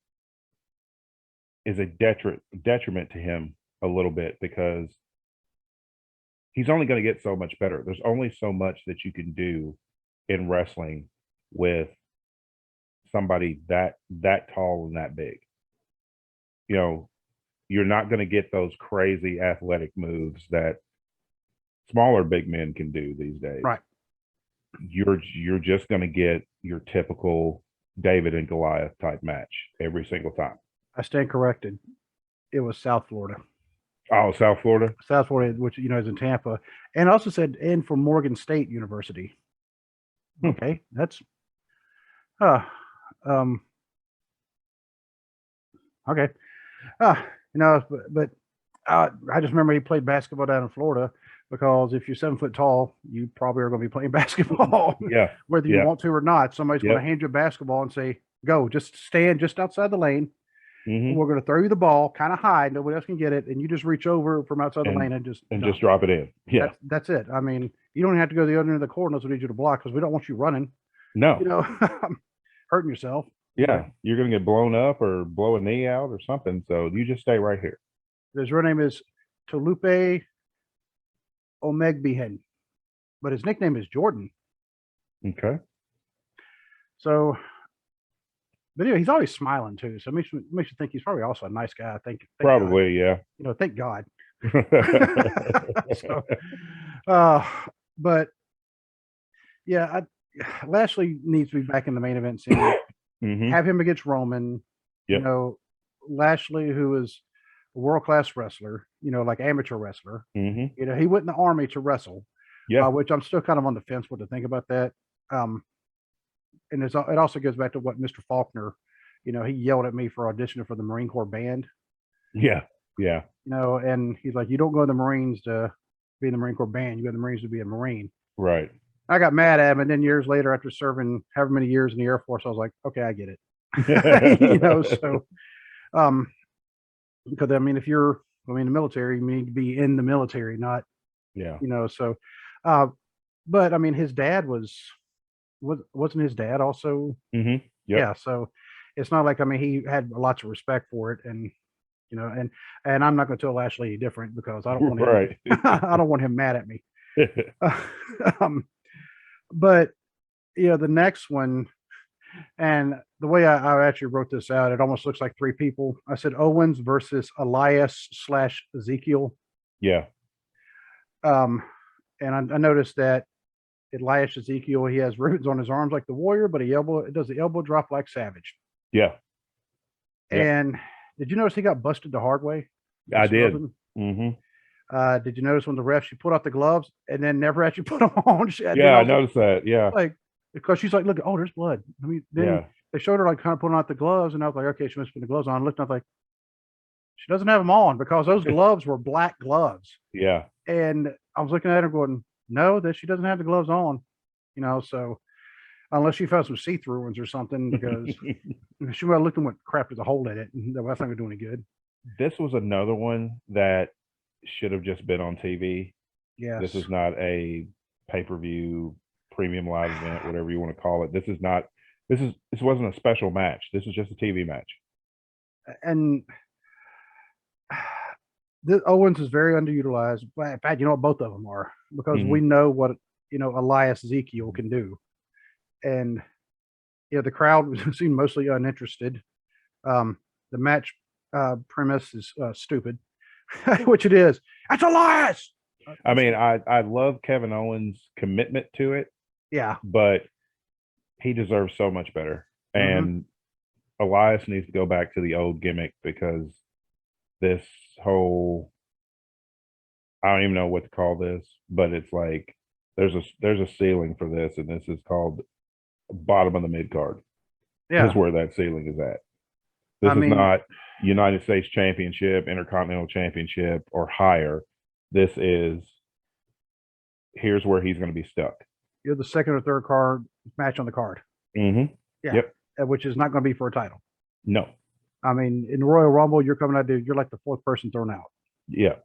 is a detriment to him a little bit because he's only going to get so much better. There's only so much that you can do in wrestling with somebody that tall and that big. You're not going to get those crazy athletic moves that smaller big men can do these days. Right. You're just going to get your typical David and Goliath type match every single time. I stand corrected. It was South Florida. Oh, South Florida? South Florida, which, is in Tampa. And also said, and for Morgan State University. Okay. That's, okay. But I just remember he played basketball down in Florida because if you're 7 foot tall, you probably are going to be playing basketball. Yeah. Whether you want to or not, somebody's going to hand you a basketball and say, go, just stand just outside the lane. We're going to throw you the ball kind of high. Nobody else can get it. And you just reach over from outside the lane and just drop it in. Yeah. That's it. I mean, you don't have to go to the other end of the court unless we need you to block because we don't want you running. No. Hurting yourself. Yeah. You're going to get blown up or blow a knee out or something. So you just stay right here. His real name is Tolupe Omegbihen, but his nickname is Jordan. Okay. So, but anyway, he's always smiling too. So it makes you think he's probably also a nice guy. I think probably, God. Yeah. Thank God. So, but yeah, Lashley needs to be back in the main event scene. Have him against Roman. Yep. Lashley, who is a world-class wrestler, like amateur wrestler. He went in the army to wrestle. Yeah. Which I'm still kind of on the fence what to think about that. And it also goes back to what Mr. Faulkner, he yelled at me for auditioning for the Marine Corps band. Yeah. Yeah. And he's like, you don't go to the Marines to be in the Marine Corps band. You go to the Marines to be a Marine. Right. I got mad at him. And then years later, after serving however many years in the Air Force, I was like, okay, I get it. So, because I mean, if you're, in the military, you need to be in the military, not, so, but I mean, his dad wasn't his dad also? Yep. Yeah. So it's not like, I mean, he had lots of respect for it and, and I'm not going to tell Lashley any different because I don't want him, I don't want him mad at me. But the next one, and the way I actually wrote this out, it almost looks like three people. I said Owens versus Elias / Ezekiel. Yeah. And I noticed that Elias Ezekiel, he has ribbons on his arms like the Warrior, but he does the elbow drop like Savage. Yeah. And Did you notice he got busted the hard way? I did. Mm-hmm. Did you notice when the ref, she put out the gloves and then never actually put them on? I noticed that. Yeah. Like, because she's like, look, oh, there's blood. I mean, then they showed her like kind of putting out the gloves, and I was like, okay, she must put the gloves on. I looked, and I was like, she doesn't have them on because those gloves were black gloves. Yeah. And I was looking at her going, no, that she doesn't have the gloves on, so unless she found some see-through ones or something, because she might have looked and went, crap, there's a hole in it. And that's not going to do any good. This was another one that should have just been on TV. Yes. This is not a pay-per-view premium live event, whatever you want to call it. This wasn't a special match. This is just a TV match. And Owens is very underutilized. In fact, you know what, both of them are, because we know what Elias Ezekiel can do, and the crowd seemed mostly uninterested. The match premise is stupid, which it is. That's Elias. I mean, I love Kevin Owens' commitment to it. Yeah, but he deserves so much better, and Elias needs to go back to the old gimmick, because this whole, I don't even know what to call this, but it's like there's a ceiling for this, and this is called bottom of the mid card. Yeah, is where that ceiling is at. This is not United States Championship, Intercontinental Championship, or higher. This is, here's where he's going to be stuck. You're the second or third card match on the card. Mm-hmm. Yeah. Yep. Which is not going to be for a title. No. I mean, in the Royal Rumble, you're coming out there, you're like the fourth person thrown out. Yeah.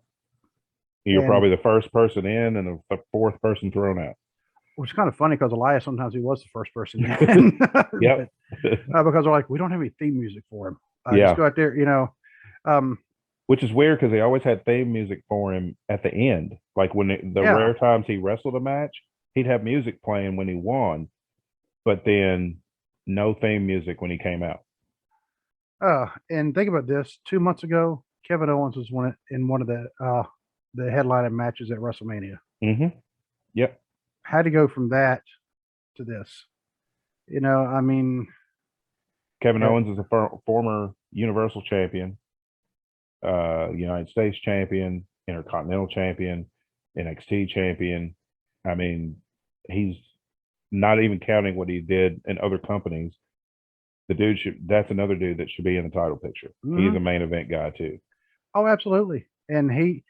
You're probably the first person in and the fourth person thrown out. Which is kind of funny, because Elias, sometimes he was the first person in. Yep. Because they're like, we don't have any theme music for him. Just go out there, which is weird, because they always had theme music for him at the end. Like when the rare times he wrestled a match, he'd have music playing when he won, but then no theme music when he came out. And think about this: 2 months ago, Kevin Owens was in one of the headlining matches at WrestleMania. Mm-hmm. Yep. Had to go from that to this. I mean, Kevin Owens is a former Universal Champion, United States Champion, Intercontinental Champion, NXT Champion. I mean, he's not even counting what he did in other companies. That's another dude that should be in the title picture. He's a main event guy too. Oh, absolutely. And he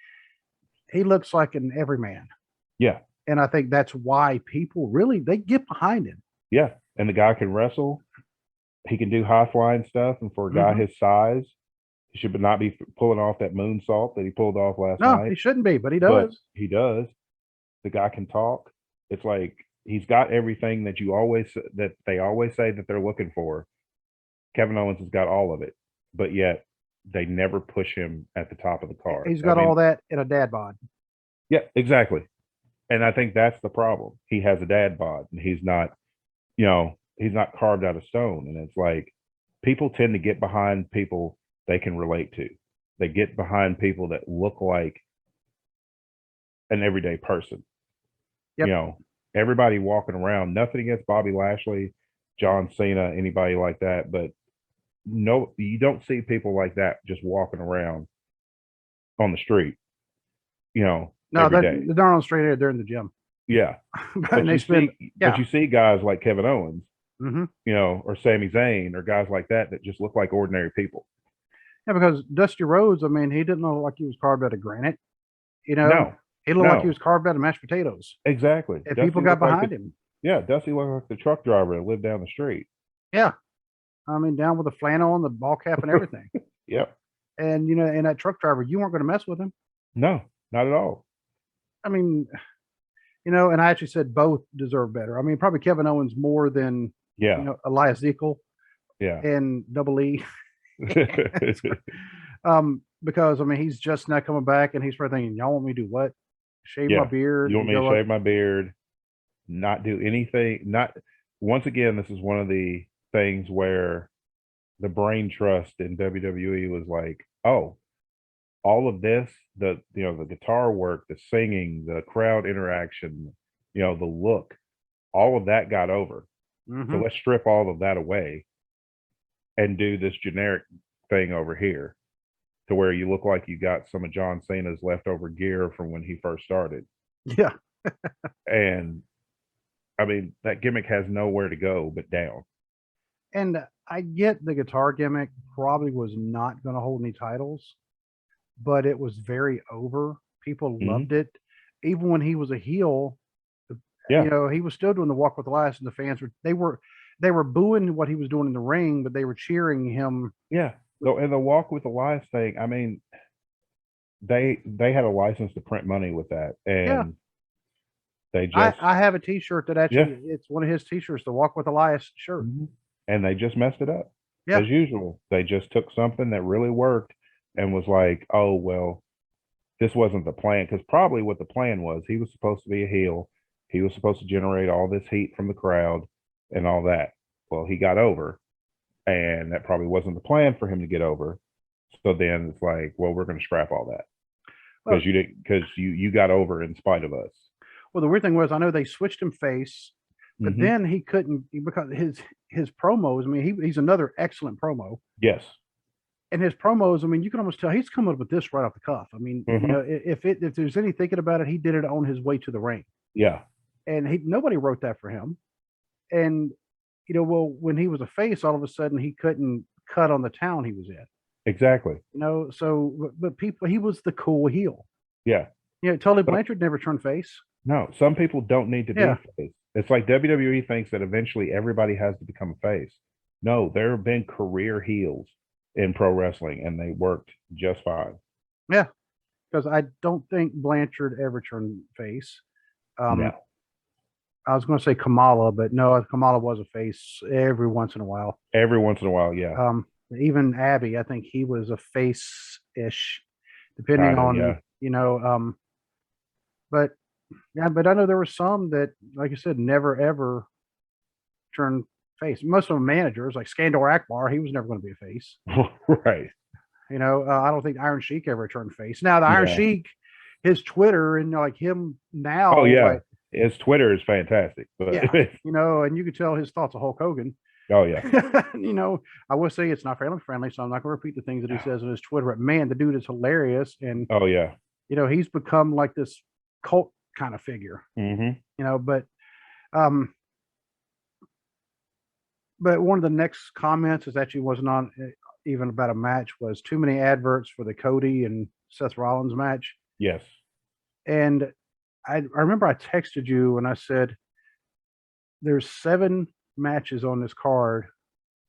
looks like an everyman. Yeah. And I think that's why people they get behind him. Yeah. And the guy can wrestle. He can do high flying stuff. And for a guy his size, he should not be pulling off that moonsault that he pulled off last night. No, he shouldn't be, but he does. But he does. The guy can talk. It's like he's got everything that they always say that they're looking for. Kevin Owens has got all of it, but yet they never push him at the top of the card. He's got all that in a dad bod. Yeah, exactly. And I think that's the problem. He has a dad bod, and he's not carved out of stone. And it's like people tend to get behind people they can relate to. They get behind people that look like an everyday person. Yep. Everybody walking around, nothing against Bobby Lashley, John Cena, anybody like that, but no, you don't see people like that just walking around on the street, No, they're not on the street, they're in the gym. Yeah. But you see guys like Kevin Owens, or Sami Zayn, or guys like that just look like ordinary people. Yeah, because Dusty Rhodes, I mean, he didn't look like he was carved out of granite. No. He looked like he was carved out of mashed potatoes. Exactly. And people got behind him. Yeah, Dusty looked like the truck driver that lived down the street. Yeah. I mean, down with the flannel and the ball cap and everything. Yep. And, and that truck driver, you weren't going to mess with him. No, not at all. I mean, and I actually said both deserve better. I mean, probably Kevin Owens more than, Elias Ezekiel. Yeah. And Double E. Because, I mean, he's just now coming back, and he's probably thinking, y'all want me to do what? Shave my beard? You want me to shave my beard? Not do anything? Once again, this is one of the things where the brain trust in WWE was like, oh, all of this, the guitar work, the singing, the crowd interaction, the look, all of that got over. So let's strip all of that away and do this generic thing over here, to where you look like you got some of John Cena's leftover gear from when he first started. Yeah. And I mean, that gimmick has nowhere to go but down. And I get the guitar gimmick probably was not going to hold any titles, but it was very over. People loved it. Even when he was a heel, you know, he was still doing the walk with the lights, and the fans they were booing what he was doing in the ring, but they were cheering him. Yeah. So, and the walk with the lights thing, I mean, they had a license to print money with that, and they just I have a T-shirt that actually it's one of his T-shirts, the Walk with Elias shirt, and they just messed it up as usual. They just took something that really worked and was like, oh well, this wasn't the plan, because probably what the plan was, he was supposed to be a heel, he was supposed to generate all this heat from the crowd and all that. Well, he got over, and that probably wasn't the plan for him to get over. So then it's like, well, we're going to scrap all that because you got over in spite of us. Well, the weird thing was, I know they switched him face, but then he couldn't, because his promos. I mean, he's another excellent promo. Yes. And his promos, I mean, you can almost tell he's coming up with this right off the cuff. I mean, you know, if there's any thinking about it, he did it on his way to the ring. Yeah. And nobody wrote that for him. And you know, well, when he was a face, all of a sudden he couldn't cut on the town he was in. Exactly. You know, so but people, he was the cool heel. Yeah. You know, Tully Blanchard never turned face. No, some people don't need to be face. It's like WWE thinks that eventually everybody has to become a face. No, there have been career heels in pro wrestling, and they worked just fine. Yeah, because I don't think Blanchard ever turned face. No. I was going to say Kamala, but no, Kamala was a face every once in a while. Every once in a while, yeah. Even Abby, I think he was a face-ish, depending on, you know. But I know there were some that, like you said, never ever turned face. Most of them managers, like Skandor Akbar, he was never going to be a face. Right. You know, I don't think Iron Sheik ever turned face. Now, the Iron Sheik, his Twitter, and like him now. Oh, yeah. Like, his Twitter is fantastic. But you know, and you could tell his thoughts of Hulk Hogan. Oh, yeah. You know, I will say it's not family friendly, so I'm not going to repeat the things that he says on his Twitter. But man, the dude is hilarious. And, oh, yeah. You know, he's become like this cult kind of figure. You know, but one of the next comments is actually wasn't on even about a match, was too many adverts for the Cody and Seth Rollins match. Yes. And I remember I texted you and I said, there's 7 matches on this card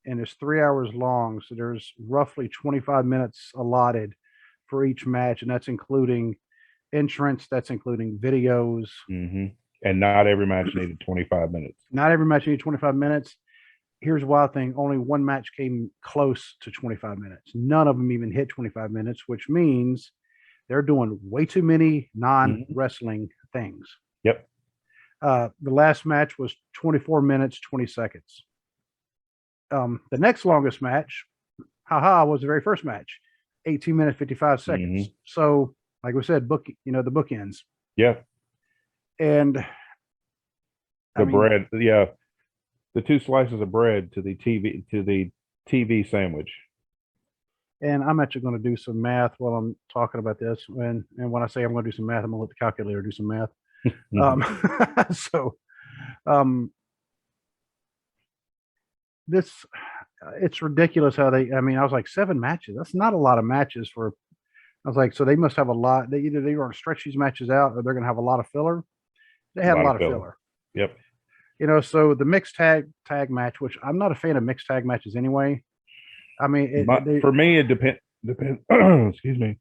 and it's 3 hours long. So there's roughly 25 minutes allotted for each match. And that's including entrance, that's including videos. And not every match needed 25 minutes. Not every match needed 25 minutes. Here's the wild thing. Only one match came close to 25 minutes. None of them even hit 25 minutes, which means they're doing way too many non-wrestling things. Yep. The last match was 24 minutes, 20 seconds. The next longest match, was the very first match, 18 minutes, 55 seconds. So, like we said, the bookends. Yeah. And bread, the 2 slices of bread to the TV sandwich. And I'm actually going to do some math while I'm talking about this. And when I say I'm going to do some math, I'm going to let the calculator do some math. It's ridiculous how I was like 7 matches. That's not a lot of matches for. I was like, so they must have a lot. They either going to stretch these matches out, or they're going to have a lot of filler. They had a lot of filler. Yep. You know, so the mixed tag match, which I'm not a fan of mixed tag matches anyway. I mean, for me, it depends. Excuse me.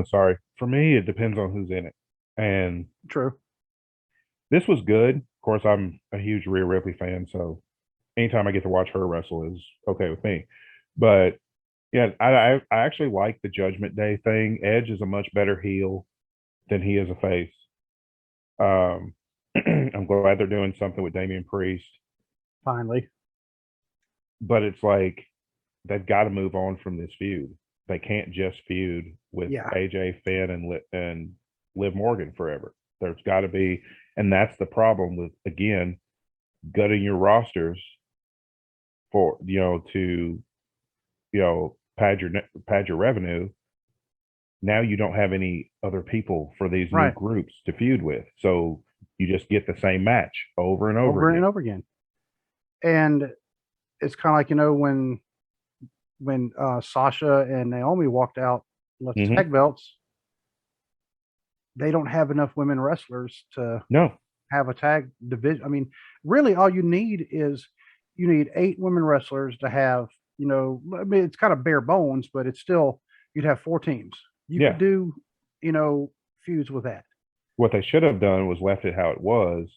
Sorry. For me, it depends on who's in it. And true. This was good. Of course, I'm a huge Rhea Ripley fan, so anytime I get to watch her wrestle is okay with me. But yeah, I actually like the Judgment Day thing. Edge is a much better heel than he is a face. I'm glad they're doing something with Damian Priest. Finally. But it's like they've got to move on from this feud. They can't just feud with AJ, Finn, and Liv Morgan forever. There's got to be, and that's the problem with, again, gutting your rosters for, to pad your revenue. Now you don't have any other people for these new groups to feud with, so you just get the same match over and over again. And it's kind of like, when Sasha and Naomi walked out, left the tag belts, they don't have enough women wrestlers to have a tag division. I mean, really, all you need is 8 women wrestlers to have. I mean, it's kind of bare bones, but it's still, you'd have 4 teams. You could do, feuds with that. What they should have done was left it how it was,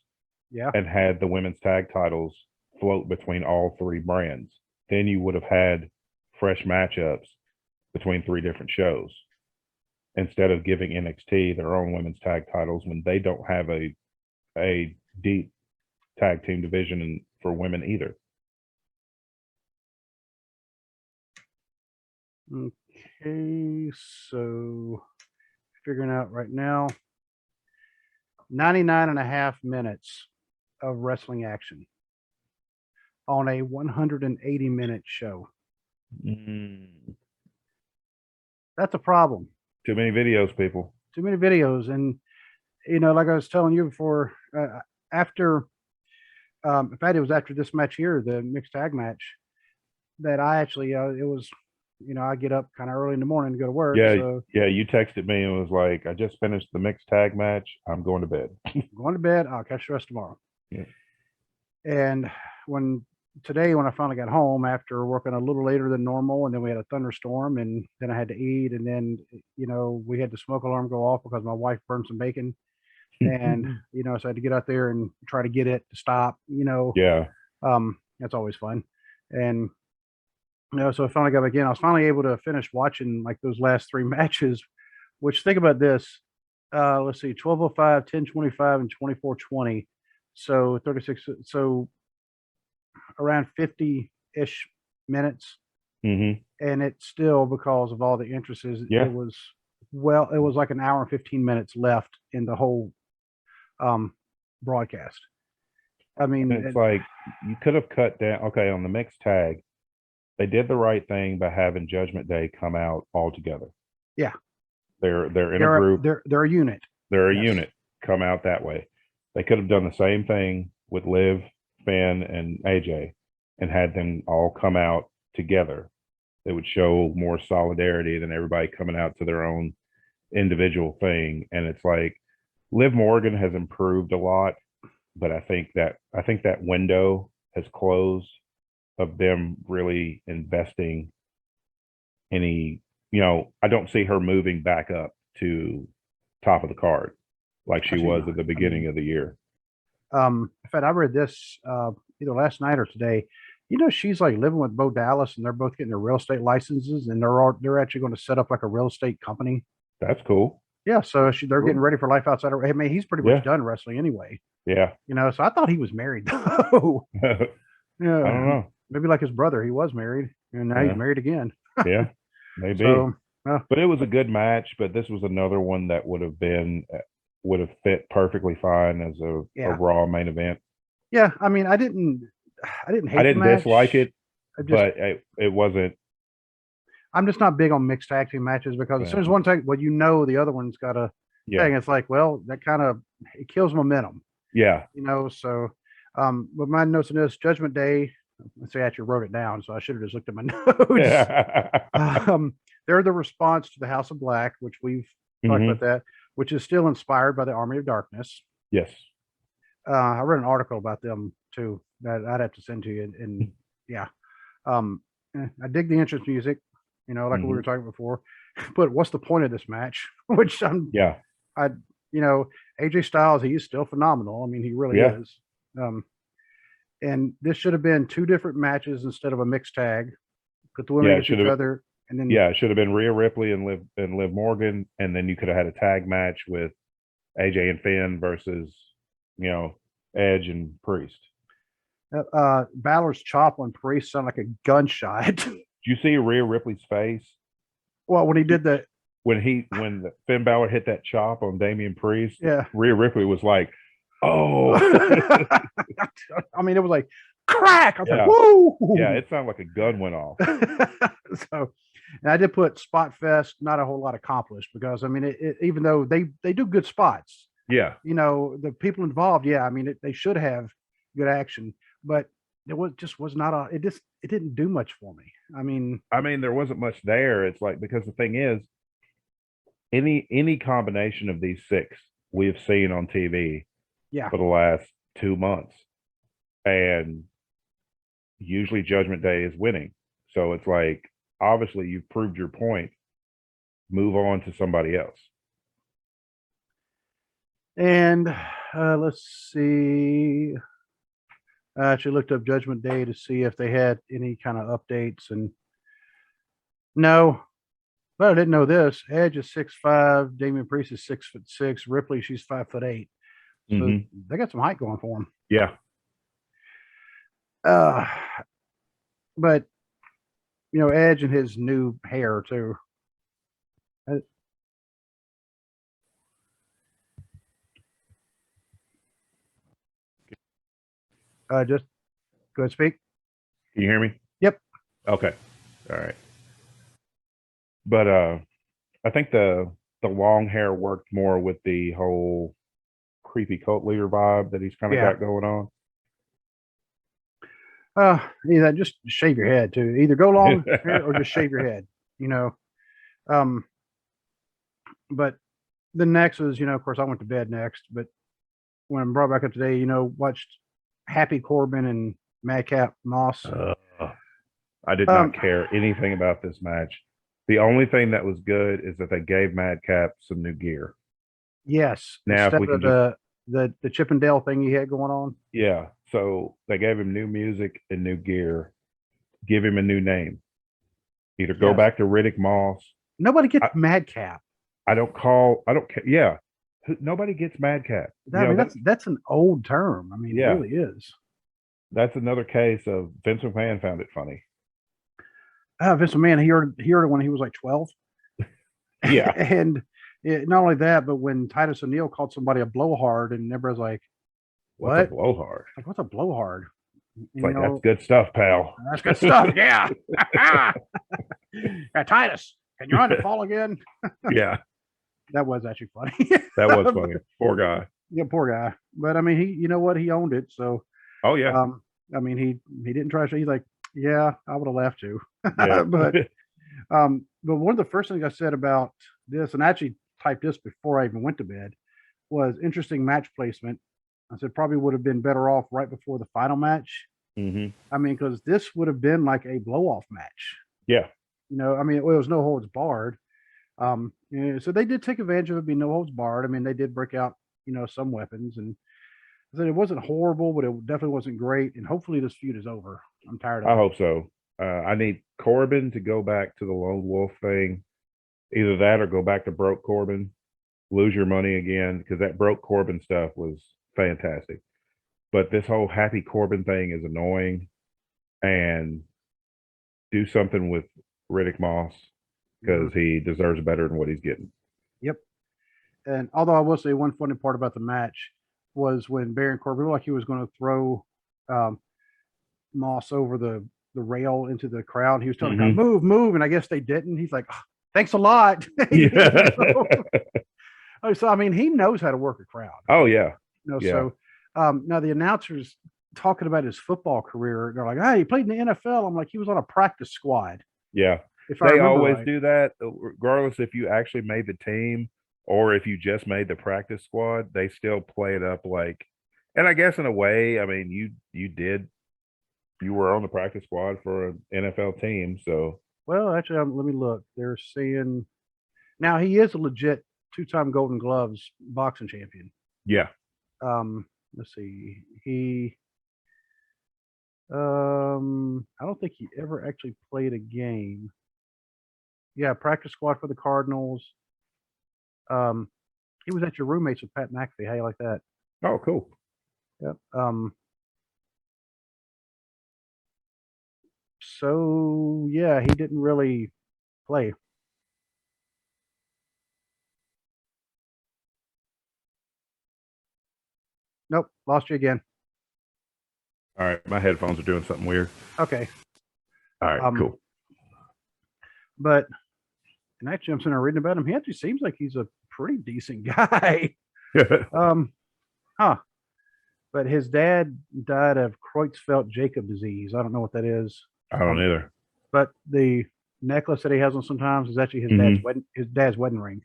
and had the women's tag titles float between all 3 brands. Then you would have had fresh matchups between 3 different shows, instead of giving NXT their own women's tag titles when they don't have a deep tag team division for women either. Okay, so figuring out right now, 99.5 minutes of wrestling action on a 180-minute show. That's a problem. Too many videos, people. Too many videos. And, like I was telling you before, after, in fact, it was after this match here, the mixed tag match, that I actually, it was, I get up kind of early in the morning to go to work. Yeah, you texted me and was like, I just finished the mixed tag match. I'm going to bed. Going to bed. I'll catch the rest tomorrow. Yeah. And today, when I finally got home after working a little later than normal, and then we had a thunderstorm, and then I had to eat, and then, we had the smoke alarm go off because my wife burned some bacon. And, so I had to get out there and try to get it to stop, Yeah. That's always fun. And, so I finally got back in. I was finally able to finish watching like those last 3 matches, which, think about this. Let's see, 12:05, 10:25, and 24:20. So 36. So around 50-ish minutes. And it's still, because of all the entrances, it was like an hour and 15 minutes left in the whole broadcast. I mean, it's like you could have cut down. Okay, on the mixed tag, they did the right thing by having Judgment Day come out all together. Yeah, they're in a group. They're a unit. They're a unit. Come out that way. They could have done the same thing with Liv, Finn, and AJ, and had them all come out together. It would show more solidarity than everybody coming out to their own individual thing. And it's like, Liv Morgan has improved a lot, but I think that window has closed of them really investing any, I don't see her moving back up to top of the card like she was at the beginning of the year. In fact, I read this either last night or today. She's like living with Bo Dallas, and they're both getting their real estate licenses, and they're actually going to set up like a real estate company. That's cool. Yeah, so they're getting ready for life outside of. I mean, he's pretty much done wrestling anyway. Yeah. So I thought he was married though. Yeah. I don't know. Maybe like his brother, he was married, and now he's married again. Yeah, maybe. So, but it was a good match. But this was another one that would have fit perfectly fine as a Raw main event. Yeah, I mean, I didn't dislike it, but it wasn't. I'm just not big on mixed tag team matches, because as soon as one tag, the other one's got a thing. It's like, well, that kind of, it kills momentum. Yeah. So, but my notes on this, Judgment Day, let's say I actually wrote it down, so I should have just looked at my notes. They're the response to the House of Black, which we've talked about that, which is still inspired by the Army of Darkness. Yes. I read an article about them too that I'd have to send to you. And I dig the entrance music, like we were talking before. But what's the point of this match? Which AJ Styles, he is still phenomenal. I mean, he really is. And this should have been 2 different matches instead of a mixed tag. Put the women against each other, and then it should have been Rhea Ripley and Liv Morgan, and then you could have had a tag match with AJ and Finn versus Edge and Priest. Balor's chop on Priest sounded like a gunshot. Did you see Rhea Ripley's face? Well, when he did that, when Finn Balor hit that chop on Damian Priest, yeah, Rhea Ripley was like, "Oh!" I mean, it was like crack. I was like, Yeah. whoa. Yeah, it sounded like a gun went off. So, and I did put Spot Fest, not a whole lot accomplished, because I mean, even though they do good spots, Yeah. you know, the people involved, yeah, I mean, they should have good action, but it was not a, it didn't do much for me. I mean, there wasn't much there. It's like, because the thing is, any combination of these six we've seen on TV yeah, for the last 2 months, and usually Judgment Day is winning. So it's like, obviously you've proved your point. Move on to somebody else. and let's see. I actually looked up Judgment Day to see if they had any kind of updates, and no, but I didn't know this. Edge is 6'5", Damian Priest is 6'6", Ripley, she's 5'8". So they got some height going for them. Yeah. But you know, Edge and his new hair too. Just go ahead, speak. Can you hear me? Yep. Okay. All right. But I think the long hair worked more with the whole creepy cult leader vibe that he's kind of got going on. Either just shave your head too. Either go long hair or just shave your head. You know. But the next was, you know, of course, I went to bed next. But when I brought back up today, you know, watched Happy Corbin and Madcap Moss. I did not care anything about this match. The only thing that was good is that they gave Madcap some new gear. Yes. Now, if we can the Chippendale thing he had going on. Yeah. So they gave him new music and new gear. Give him a new name. Either go back to Riddick Moss. Nobody gets Madcap. I don't care. Yeah. Nobody gets Madcap. I mean, that's an old term. I mean, it really is. That's another case of Vince McMahon found it funny. Vince McMahon, he heard it when he was like 12. Yeah. And not only that, but when Titus O'Neil called somebody a blowhard, and everybody's like, "What? What's a blowhard?" Like, what's a blowhard? It's like, that's good stuff, pal. That's good stuff. Yeah. Titus, can you fall again? Yeah. That was actually funny. That was funny. Poor guy. Yeah, poor guy. But I mean, you know what? He owned it. So. Oh yeah. I mean, he didn't try to. He's like, yeah, I would have left too. Yeah. But one of the first things I said about this, and I actually typed this before I even went to bed, was interesting match placement. I said probably would have been better off right before the final match. I mean, because this would have been like a blow off match. Yeah. You know, I mean, it was no holds barred. You know, so they did take advantage of it being no holds barred. I mean, they did break out, you know, some weapons, and I said it wasn't horrible, but it definitely wasn't great. And hopefully this feud is over. I'm tired of it. I hope so. I need Corbin to go back to the lone wolf thing. Either that or go back to broke Corbin, lose your money again, because that broke Corbin stuff was fantastic. But this whole Happy Corbin thing is annoying, and do something with Riddick Moss, because he deserves better than what he's getting. Yep. And although I will say one funny part about the match was when Baron Corbin looked like he was going to throw Moss over the rail into the crowd. He was telling the crowd, move, and I guess they didn't. He's like, oh, thanks a lot. Yeah. So I mean, he knows how to work a crowd. Oh yeah. You know, so now the announcers talking about his football career, they're like, hey, he played in the NFL. I'm like, he was on a practice squad. Yeah. If they always do that, regardless if you actually made the team or if you just made the practice squad, they still play it up like, and I guess in a way, I mean, you were on the practice squad for an NFL team. So, well, actually, let me look. They're saying now he is a legit 2-time Golden Gloves boxing champion. Yeah. Let's see. I don't think he ever actually played a game. Yeah, practice squad for the Cardinals. He was at your roommates with Pat McAfee. How you like that? Oh, cool. Yep. So yeah, he didn't really play. Nope, lost you again. All right, my headphones are doing something weird. Okay. All right, cool. But and actually, I'm sitting there reading about him. He actually seems like he's a pretty decent guy. But his dad died of Creutzfeldt-Jakob disease. I don't know what that is. I don't either. But the necklace that he has on sometimes is actually his dad's wedding ring.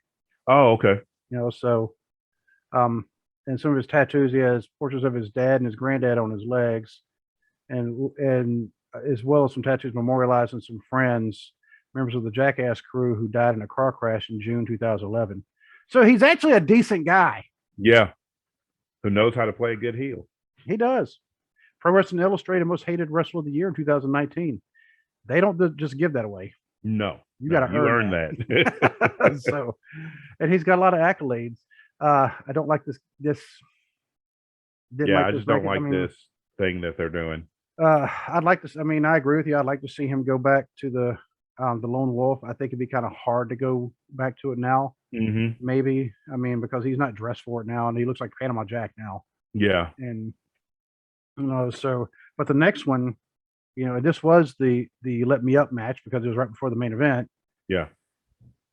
Oh, okay. So and some of his tattoos, he has portraits of his dad and his granddad on his legs, and as well as some tattoos memorializing some friends, members of the Jackass crew who died in a car crash in June 2011. So he's actually a decent guy. Yeah. Who knows how to play a good heel. He does. Pro Wrestling Illustrated Most Hated Wrestler of the Year in 2019. They don't just give that away. No. You got to earn that. So, and he's got a lot of accolades. I don't like this. I just don't like this thing that they're doing. I'd like to. I mean, I agree with you. I'd like to see him go back to the Lone Wolf. I think it'd be kind of hard to go back to it now. Mm-hmm. Maybe. I mean, because he's not dressed for it now, and he looks like Panama Jack now. Yeah. And so, but the next one, this was the Let Me Up match because it was right before the main event. Yeah.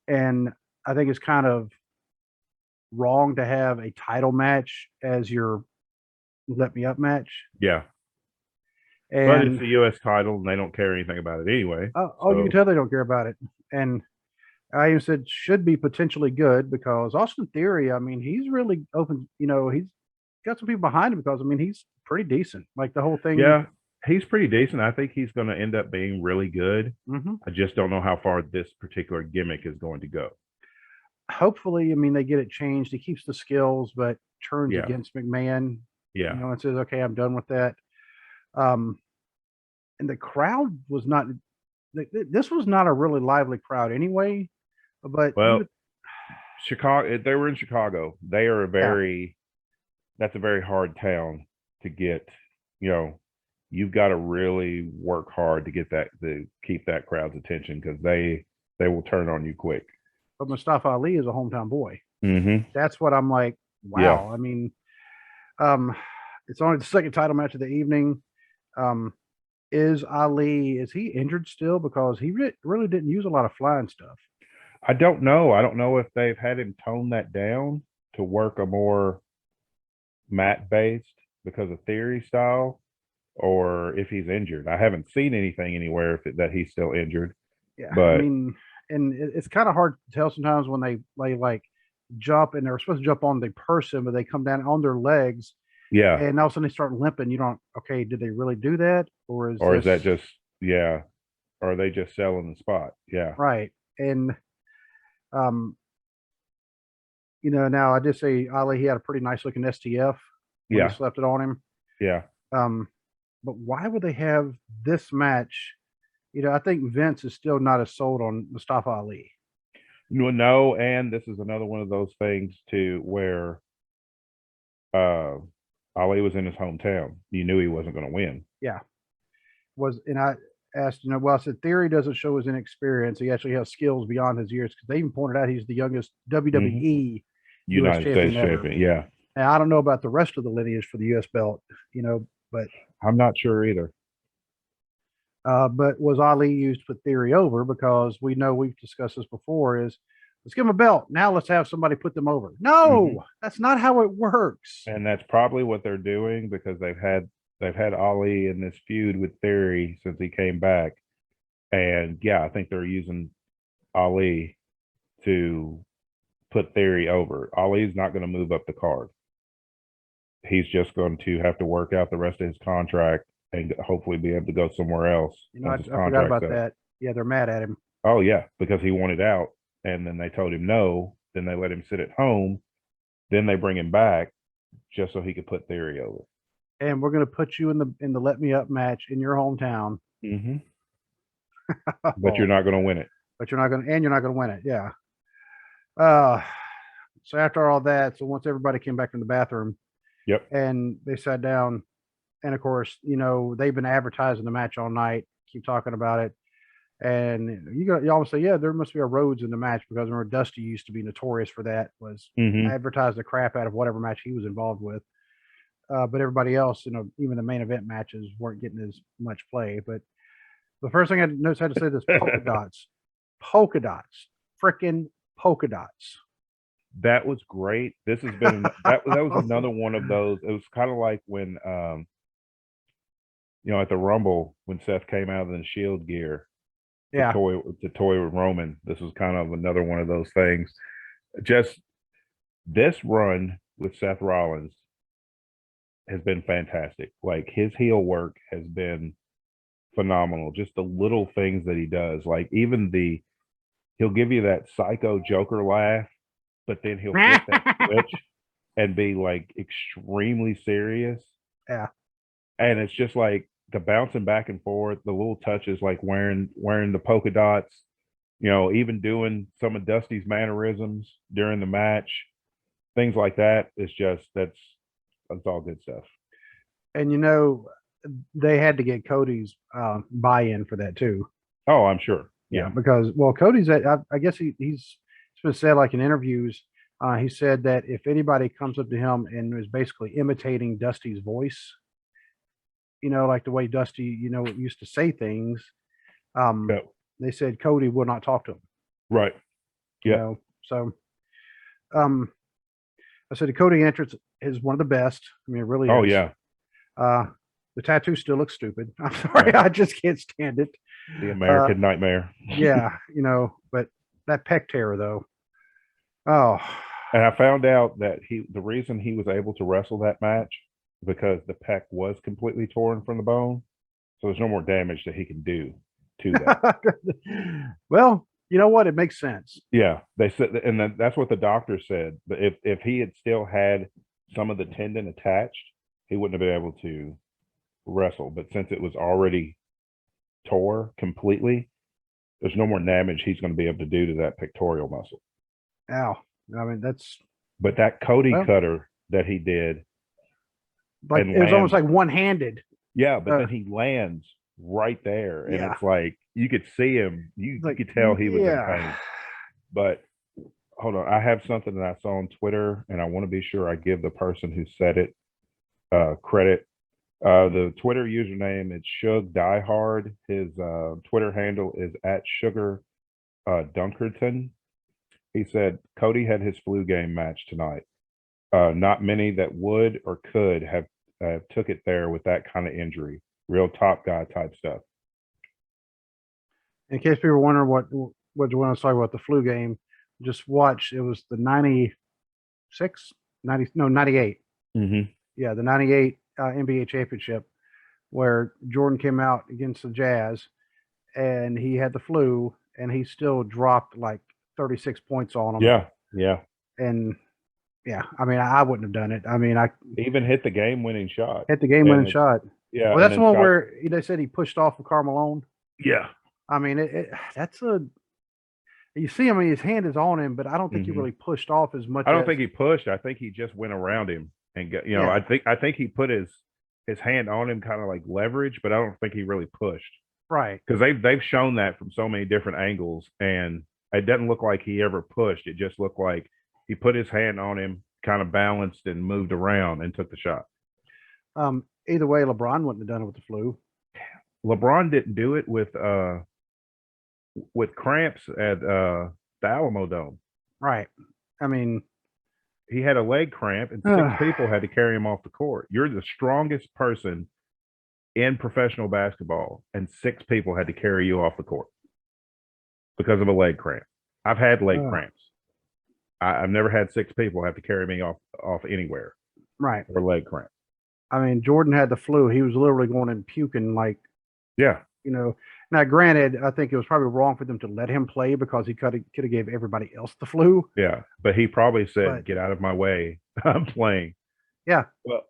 And I think it's kind of wrong to have a title match as your Let Me Up match. Yeah. And, but it's the U.S. title, and they don't care anything about it anyway. You can tell they don't care about it. And I even said should be potentially good because Austin Theory, I mean, he's really open. He's got some people behind him because, I mean, he's pretty decent. Like the whole thing. Yeah, he's pretty decent. I think he's going to end up being really good. Mm-hmm. I just don't know how far this particular gimmick is going to go. Hopefully, I mean, they get it changed. He keeps the skills, but turns against McMahon. Yeah. And says, okay, I'm done with that. And the crowd was not, this was not a really lively crowd anyway, but Chicago, they were in Chicago. They are that's a very hard town to get, you've got to really work hard to get to keep that crowd's attention because they will turn on you quick. But Mustafa Ali is a hometown boy. Mm-hmm. That's what I'm like, wow. Yeah. I mean, it's only the second title match of the evening. Is he injured still? Because he really didn't use a lot of flying stuff. I don't know. I don't know if they've had him tone that down to work a more mat-based because of Theory style, or if he's injured. I haven't seen anything anywhere that he's still injured. Yeah, but I mean, and it's kind of hard to tell sometimes when they like jump and they're supposed to jump on the person, but they come down on their legs. Yeah. And all of a sudden they start limping. Did they really do that? Or is that just, or are they just selling the spot? Yeah. Right. And, now I did say Ali, he had a pretty nice looking STF. When he slapped it on him. Yeah. But why would they have this match? I think Vince is still not as sold on Mustafa Ali. No. And this is another one of those things too, where, Ali was in his hometown. You knew he wasn't going to win. Yeah. And I asked, I said, Theory doesn't show his inexperience. He actually has skills beyond his years because they even pointed out he's the youngest WWE United States champion. Yeah. Now, I don't know about the rest of the lineage for the U.S. belt, but I'm not sure either. But was Ali used to put Theory over? Because we know we've discussed this before is, let's give him a belt. Now let's have somebody put them over. No, that's not how it works. And that's probably what they're doing because they've had Ali in this feud with Theory since he came back. And I think they're using Ali to put Theory over. Ali's not going to move up the card. He's just going to have to work out the rest of his contract and hopefully be able to go somewhere else. I forgot about that. Yeah, they're mad at him. Oh, yeah, because he wanted out. And then they told him no. Then they let him sit at home. Then they bring him back just so he could put Theory over. And we're going to put you in the Let Me Up match in your hometown. Mm-hmm. But you're not going to win it. You're not going to win it. Yeah. So after all that, once everybody came back from the bathroom, and they sat down, and of course, they've been advertising the match all night, keep talking about it. And you always say, there must be a Rhodes in the match because remember Dusty used to be notorious for that, was advertise the crap out of whatever match he was involved with. but everybody else, even the main event matches weren't getting as much play. But the first thing I noticed I had to say is polka dots, freaking polka dots. That was great. This has been that was another one of those. It was kind of like when at the Rumble when Seth came out in the Shield gear, yeah, the toy with Roman. This was kind of another one of those things. Just this run with Seth Rollins has been fantastic. Like his heel work has been phenomenal. Just the little things that he does, like even he'll give you that psycho Joker laugh, but then he'll flip that switch and be like extremely serious. Yeah. And it's just like the bouncing back and forth, the little touches, like wearing the polka dots, even doing some of Dusty's mannerisms during the match, things like that. It's just that's all good stuff. And they had to get Cody's buy-in for that too. Oh, I'm sure. Yeah, because Cody's I guess he's been said like in interviews. He said that if anybody comes up to him and is basically imitating Dusty's voice, like the way Dusty, used to say things, they said Cody will not talk to him. Right. Yeah. So, I said the Cody entrance is one of the best. I mean, it really is. Oh, yeah. The tattoo still looks stupid. I'm sorry. I just can't stand it. The American Nightmare. Yeah. But that pec tear though. Oh. And I found out that the reason he was able to wrestle that match because the pec was completely torn from the bone. So there's no more damage that he can do to that. Well, you know what? It makes sense. Yeah. They said, and that's what the doctor said. But if he had still had some of the tendon attached, he wouldn't have been able to wrestle. But since it was already tore completely, there's no more damage he's going to be able to do to that pectoral muscle. Ow. I mean, but that Cody cutter that he did, like it was almost like one-handed. Yeah, but then he lands right there, and it's like you could see him. You could tell he was in pain. But hold on, I have something that I saw on Twitter, and I want to be sure I give the person who said it credit. The Twitter username is Shug Diehard. His Twitter handle is @Sugar Dunkerton. He said Cody had his flu game match tonight. Not many that would or could have took it there with that kind of injury. Real top guy type stuff. In case people wonder what you want to talk about the flu game, just watch. It was the 98. Mm-hmm. Yeah, the 98 NBA championship where Jordan came out against the Jazz and he had the flu and he still dropped like 36 points on them. Yeah. And yeah, I mean, I wouldn't have done it. I mean, I even hit the game-winning shot. shot. Yeah. Well, that's the one where they said he pushed off of Carmelo. Yeah. I mean, you see him, his hand is on him, but I don't think he really pushed off as much. I don't think he pushed. I think he just went around him and got, I think he put his hand on him kind of like leverage, but I don't think he really pushed. Right. Because they've shown that from so many different angles, and it doesn't look like he ever pushed. It just looked like he put his hand on him, kind of balanced and moved around and took the shot. Either way, LeBron wouldn't have done it with the flu. LeBron didn't do it with cramps at the Alamo Dome. Right. I mean, he had a leg cramp and 6 people had to carry him off the court. You're the strongest person in professional basketball, and 6 people had to carry you off the court because of a leg cramp. I've had leg cramps. I've never had 6 people have to carry me off anywhere. Right. For leg cramp. I mean, Jordan had the flu. He was literally going and puking like, yeah. Now, granted, I think it was probably wrong for them to let him play because he could have gave everybody else the flu. Yeah, but he probably said, "Get out of my way. I'm playing." Yeah. Well,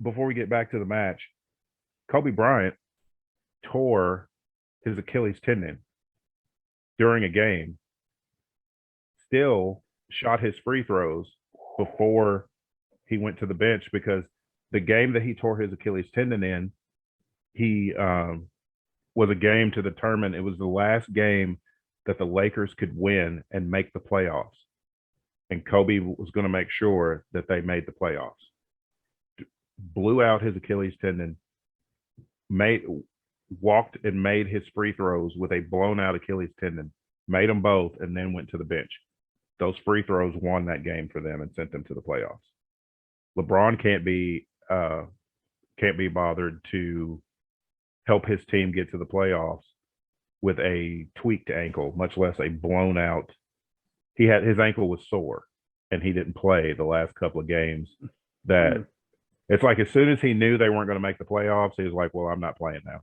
before we get back to the match, Kobe Bryant tore his Achilles tendon during a game. Still shot his free throws before he went to the bench because the game that he tore his Achilles tendon in, he was a game to determine. It was the last game that the Lakers could win and make the playoffs. And Kobe was going to make sure that they made the playoffs. blew out his Achilles tendon, walked and made his free throws with a blown out Achilles tendon, made them both, and then went to the bench. Those free throws won that game for them and sent them to the playoffs. LeBron can't be bothered to help his team get to the playoffs with a tweaked ankle, much less a blown out. His ankle was sore and he didn't play the last couple of games. That it's like as soon as he knew they weren't going to make the playoffs, he was like, well, I'm not playing now.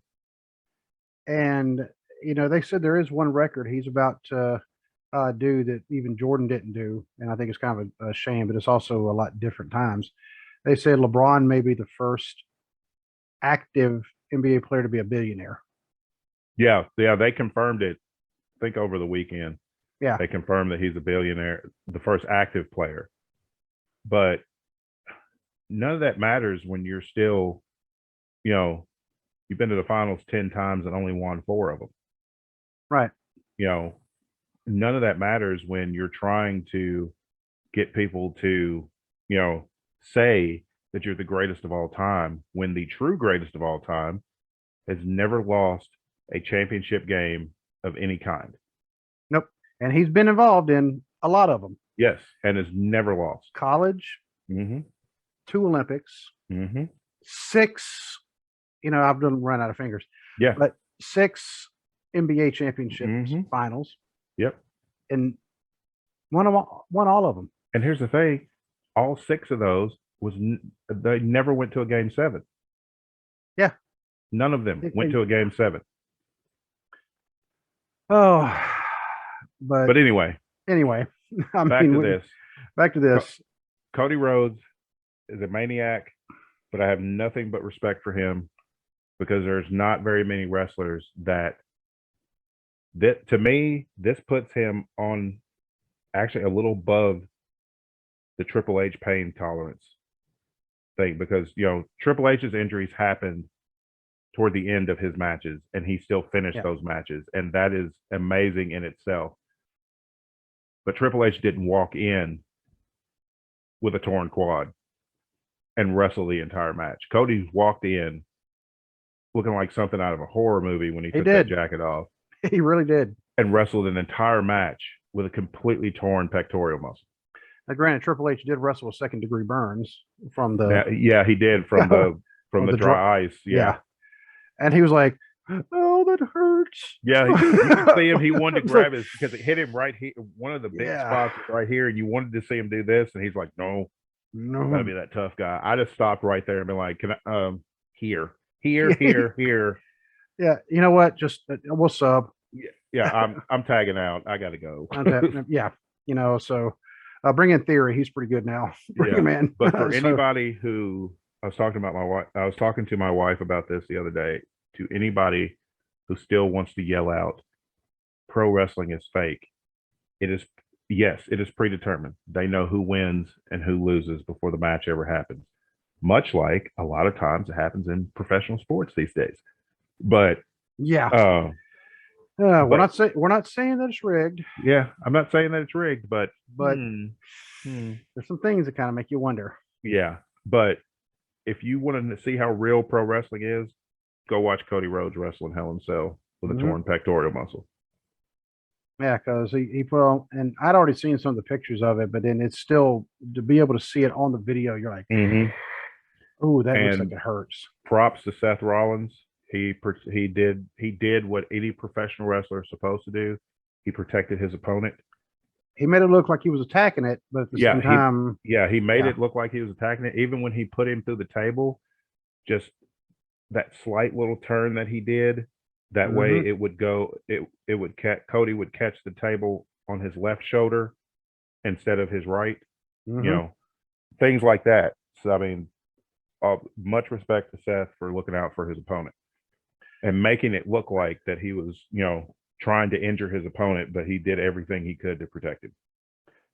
And they said there is one record he's about to do that even Jordan didn't do, and I think it's kind of a shame, but it's also a lot different times. They said LeBron may be the first active NBA player to be a billionaire. Yeah, they confirmed it, I think, over the weekend. Yeah. They confirmed that he's a billionaire, the first active player. But none of that matters when you're still, you've been to the finals 10 times and only won 4 of them. Right. None of that matters when you're trying to get people to, say that you're the greatest of all time, when the true greatest of all time has never lost a championship game of any kind. Nope. And he's been involved in a lot of them. Yes. And has never lost. College, 2 Olympics, 6, I've done run out of fingers. Yeah. But 6 NBA championships, finals. Yep. And won all of them. And here's the thing. All 6 of those they never went to a game 7. Yeah. None of them went to a game 7. Oh, but anyway, back to this. Cody Rhodes is a maniac, but I have nothing but respect for him because there's not very many wrestlers that to me, this puts him on actually a little above the Triple H pain tolerance thing, because Triple H's injuries happened toward the end of his matches and he still finished those matches, and that is amazing in itself. But Triple H didn't walk in with a torn quad and wrestle the entire match. Cody walked in looking like something out of a horror movie when he took that jacket off. He really did. And wrestled an entire match with a completely torn pectoral muscle. Now, granted, Triple H did wrestle with second-degree burns from the... Yeah, he did from the dry ice. Yeah. And he was like, oh, that hurts. Yeah, you could see him. He wanted to grab his, because it hit him right here, one of the big spots right here, and you wanted to see him do this, and he's like, no, I'm gonna be that tough guy. I just stopped right there and been like, can I, here. Yeah, you know what? Just we'll sub. Yeah, I'm tagging out. I got to go. Yeah, so bring in Theory. He's pretty good now. Bring him in. But for anybody who I was talking to my wife about this the other day. To anybody who still wants to yell out, pro wrestling is fake. It is predetermined. They know who wins and who loses before the match ever happens. Much like a lot of times it happens in professional sports these days. But we're not saying that it's rigged. Yeah, I'm not saying that it's rigged, but there's some things that kind of make you wonder. Yeah, but if you want to see how real pro wrestling is, go watch Cody Rhodes wrestle in Hell in a Cell with a torn pectoral muscle. Yeah, because he put on, and I'd already seen some of the pictures of it, but then it's still, to be able to see it on the video, you're like, oh, that looks like it hurts. Props to Seth Rollins. He did what any professional wrestler is supposed to do. He protected his opponent. He made it look like he was attacking it, but at the same time, he made it look like he was attacking it. Even when he put him through the table, just that slight little turn that he did, that way it would go. Cody would catch the table on his left shoulder instead of his right. Things like that. So I mean, much respect to Seth for looking out for his opponent and making it look like that he was, trying to injure his opponent, but he did everything he could to protect him.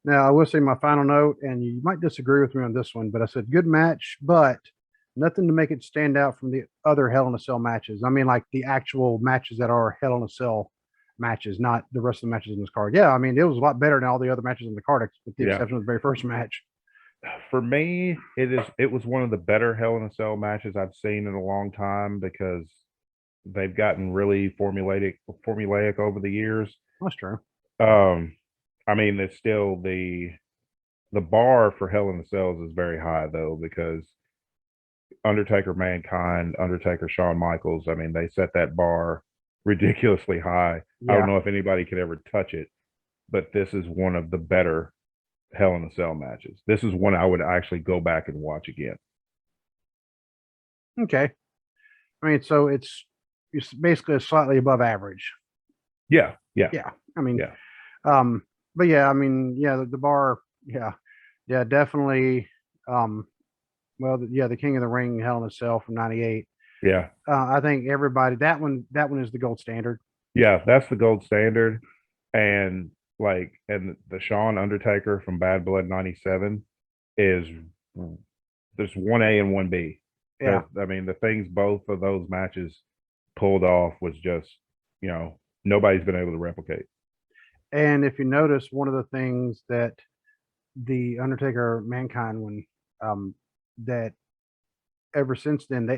Now, I will say my final note, and you might disagree with me on this one, but I said good match, but nothing to make it stand out from the other Hell in a Cell matches. I mean, like the actual matches that are Hell in a Cell matches, not the rest of the matches in this card. Yeah, I mean, it was a lot better than all the other matches in the card, with the exception of the very first match. For me, it was one of the better Hell in a Cell matches I've seen in a long time because they've gotten really formulaic over the years. That's true. I mean, it's still the bar for Hell in a Cells is very high though, because Undertaker Mankind, Undertaker Shawn Michaels, I mean, they set that bar ridiculously high. Yeah. I don't know if anybody could ever touch it, but this is one of the better Hell in a Cell matches. This is one I would actually go back and watch again. Okay. I mean, so it's basically slightly above average. Yeah. I mean, yeah. But yeah, I mean, yeah, the bar, yeah, definitely. Well, the King of the Ring, Hell in a Cell from '98. Yeah. I think everybody that one is the gold standard. Yeah, that's the gold standard, and the Shawn Undertaker from Bad Blood '97 is there's 1A and 1B. Yeah, I mean, the things both of those matches pulled off was just, nobody's been able to replicate. and if you notice, one of the things that the Undertaker Mankind one, that ever since then, they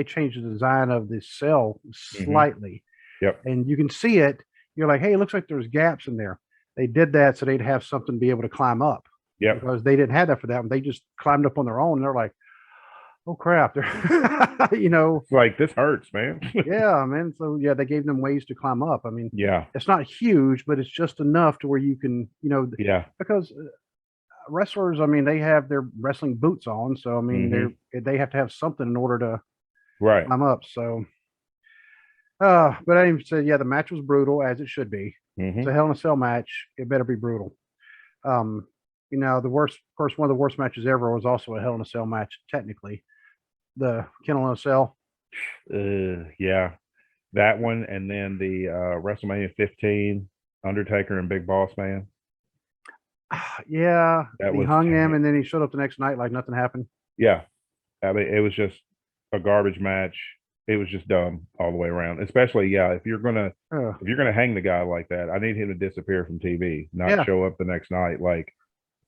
changed the design of the cell slightly. Yep. And you can see it. You're like, hey, it looks like there's gaps in there. They did that so they'd have something to be able to climb up. Yeah. Because they didn't have that for that one. They just climbed up on their own. And they're like, oh crap. They're It's like, this hurts, man. Yeah, man. So yeah, they gave them ways to climb up. I mean, yeah, it's not huge, but it's just enough to where you can, yeah, because wrestlers, I mean, they have their wrestling boots on, so I mean, they have to have something in order to climb up. So, but I even said, yeah, the match was brutal, as it should be. It's a Hell in a Cell match. It better be brutal. The worst, of course, one of the worst matches ever was also a Hell in a Cell match, technically. The Kennel in a Cell. Yeah, that one, and then the WrestleMania 15 Undertaker and Big Boss Man. Yeah, he hung him, and then he showed up the next night like nothing happened. Yeah, I mean, it was just a garbage match. It was just dumb all the way around. Especially, if you're gonna hang the guy like that, I need him to disappear from TV, not show up the next night like,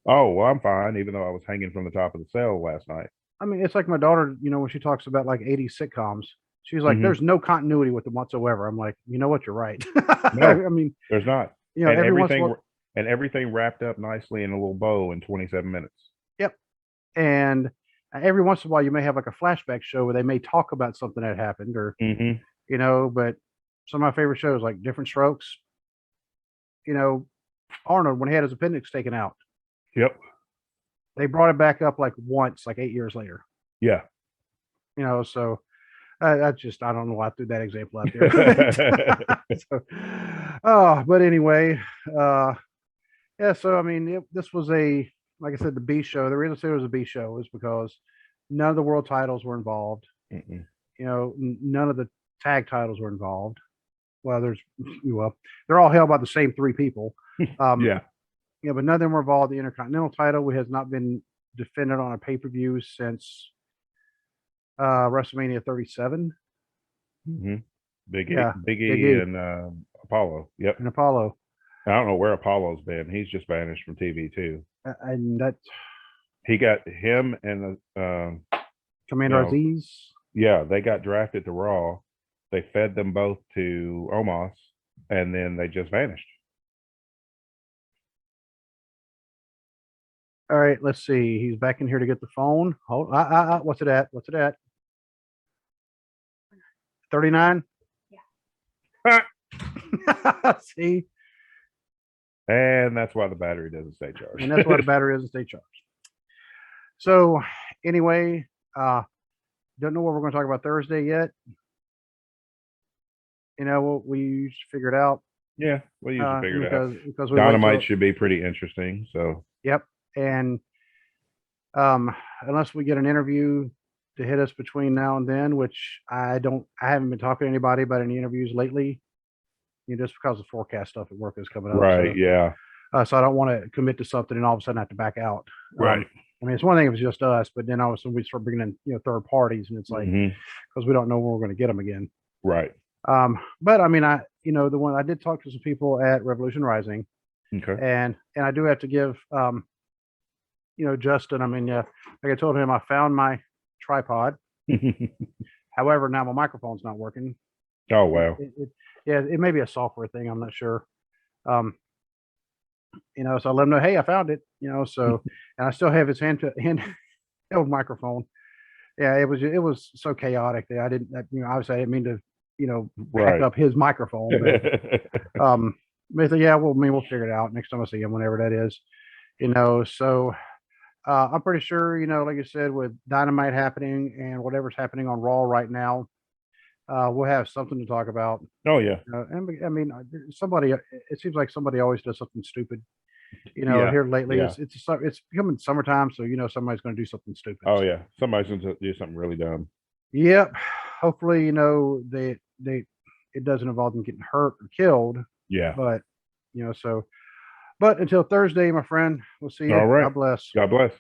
oh, well, I'm fine, even though I was hanging from the top of the cell last night. I mean, it's like my daughter, when she talks about like 80s sitcoms, she's like, there's no continuity with them whatsoever. I'm like, you know what, you're right. No, I mean, there's not. And everything wrapped up nicely in a little bow in 27 minutes. Yep. And every once in a while, you may have like a flashback show where they may talk about something that happened, or but some of my favorite shows, like Different Strokes. Arnold, when he had his appendix taken out. Yep. They brought it back up like once, like 8 years later. Yeah. So that's just, I don't know why I threw that example out there. But anyway, yeah. So I mean, this was like I said, the B show. The reason I say it was a B show is because none of the world titles were involved. None of the tag titles were involved. Well, they're all held by the same three people. Yeah, but none of them were involved. The Intercontinental title has not been defended on a pay-per-view since WrestleMania 37. Big E and Apollo. Yep. And Apollo. I don't know where Apollo's been. He's just vanished from TV too. And that he got him and Commander Aziz. Yeah, they got drafted to Raw. They fed them both to Omos, and then they just vanished. All right, let's see. He's back in here to get the phone. Hold. What's it at? What's it at? 39. Yeah. See. And that's why the battery doesn't stay charged. And that's why the battery doesn't stay charged. So anyway, don't know what we're going to talk about Thursday yet. We figured out. Yeah, we usually figured it out. Because Dynamite should be pretty interesting. So. Yep. And unless we get an interview to hit us between now and then, which I haven't been talking to anybody about any interviews lately, just because of forecast stuff at work is coming up. Right. So, yeah. So I don't want to commit to something and all of a sudden have to back out. Right. I mean, it's one thing if it's just us, but then all of a sudden we start bringing in, third parties, and it's like, because we don't know when we're going to get them again. Right. But I mean, the one I did talk to some people at Revolution Rising. Okay. And I do have to give, Justin, I mean, yeah, like I told him, I found my tripod. However, now my microphone's not working. Oh, wow. Yeah, it may be a software thing. I'm not sure. So I let him know, hey, I found it, so, and I still have his handheld microphone. Yeah, it was so chaotic that I didn't, obviously I didn't mean to, back up his microphone, but, but yeah, we'll figure it out next time I see him, whenever that is, so, I'm pretty sure, like you said, with Dynamite happening and whatever's happening on Raw right now, we'll have something to talk about. Oh yeah. And I mean, it seems like somebody always does something stupid. Yeah. Here lately, Yeah. it's becoming summertime, so somebody's going to do something stupid. Oh yeah, somebody's going to do something really dumb. Yep. Hopefully, it doesn't involve them getting hurt or killed. Yeah. But but until Thursday, my friend, we'll see you. All right. God bless. God bless.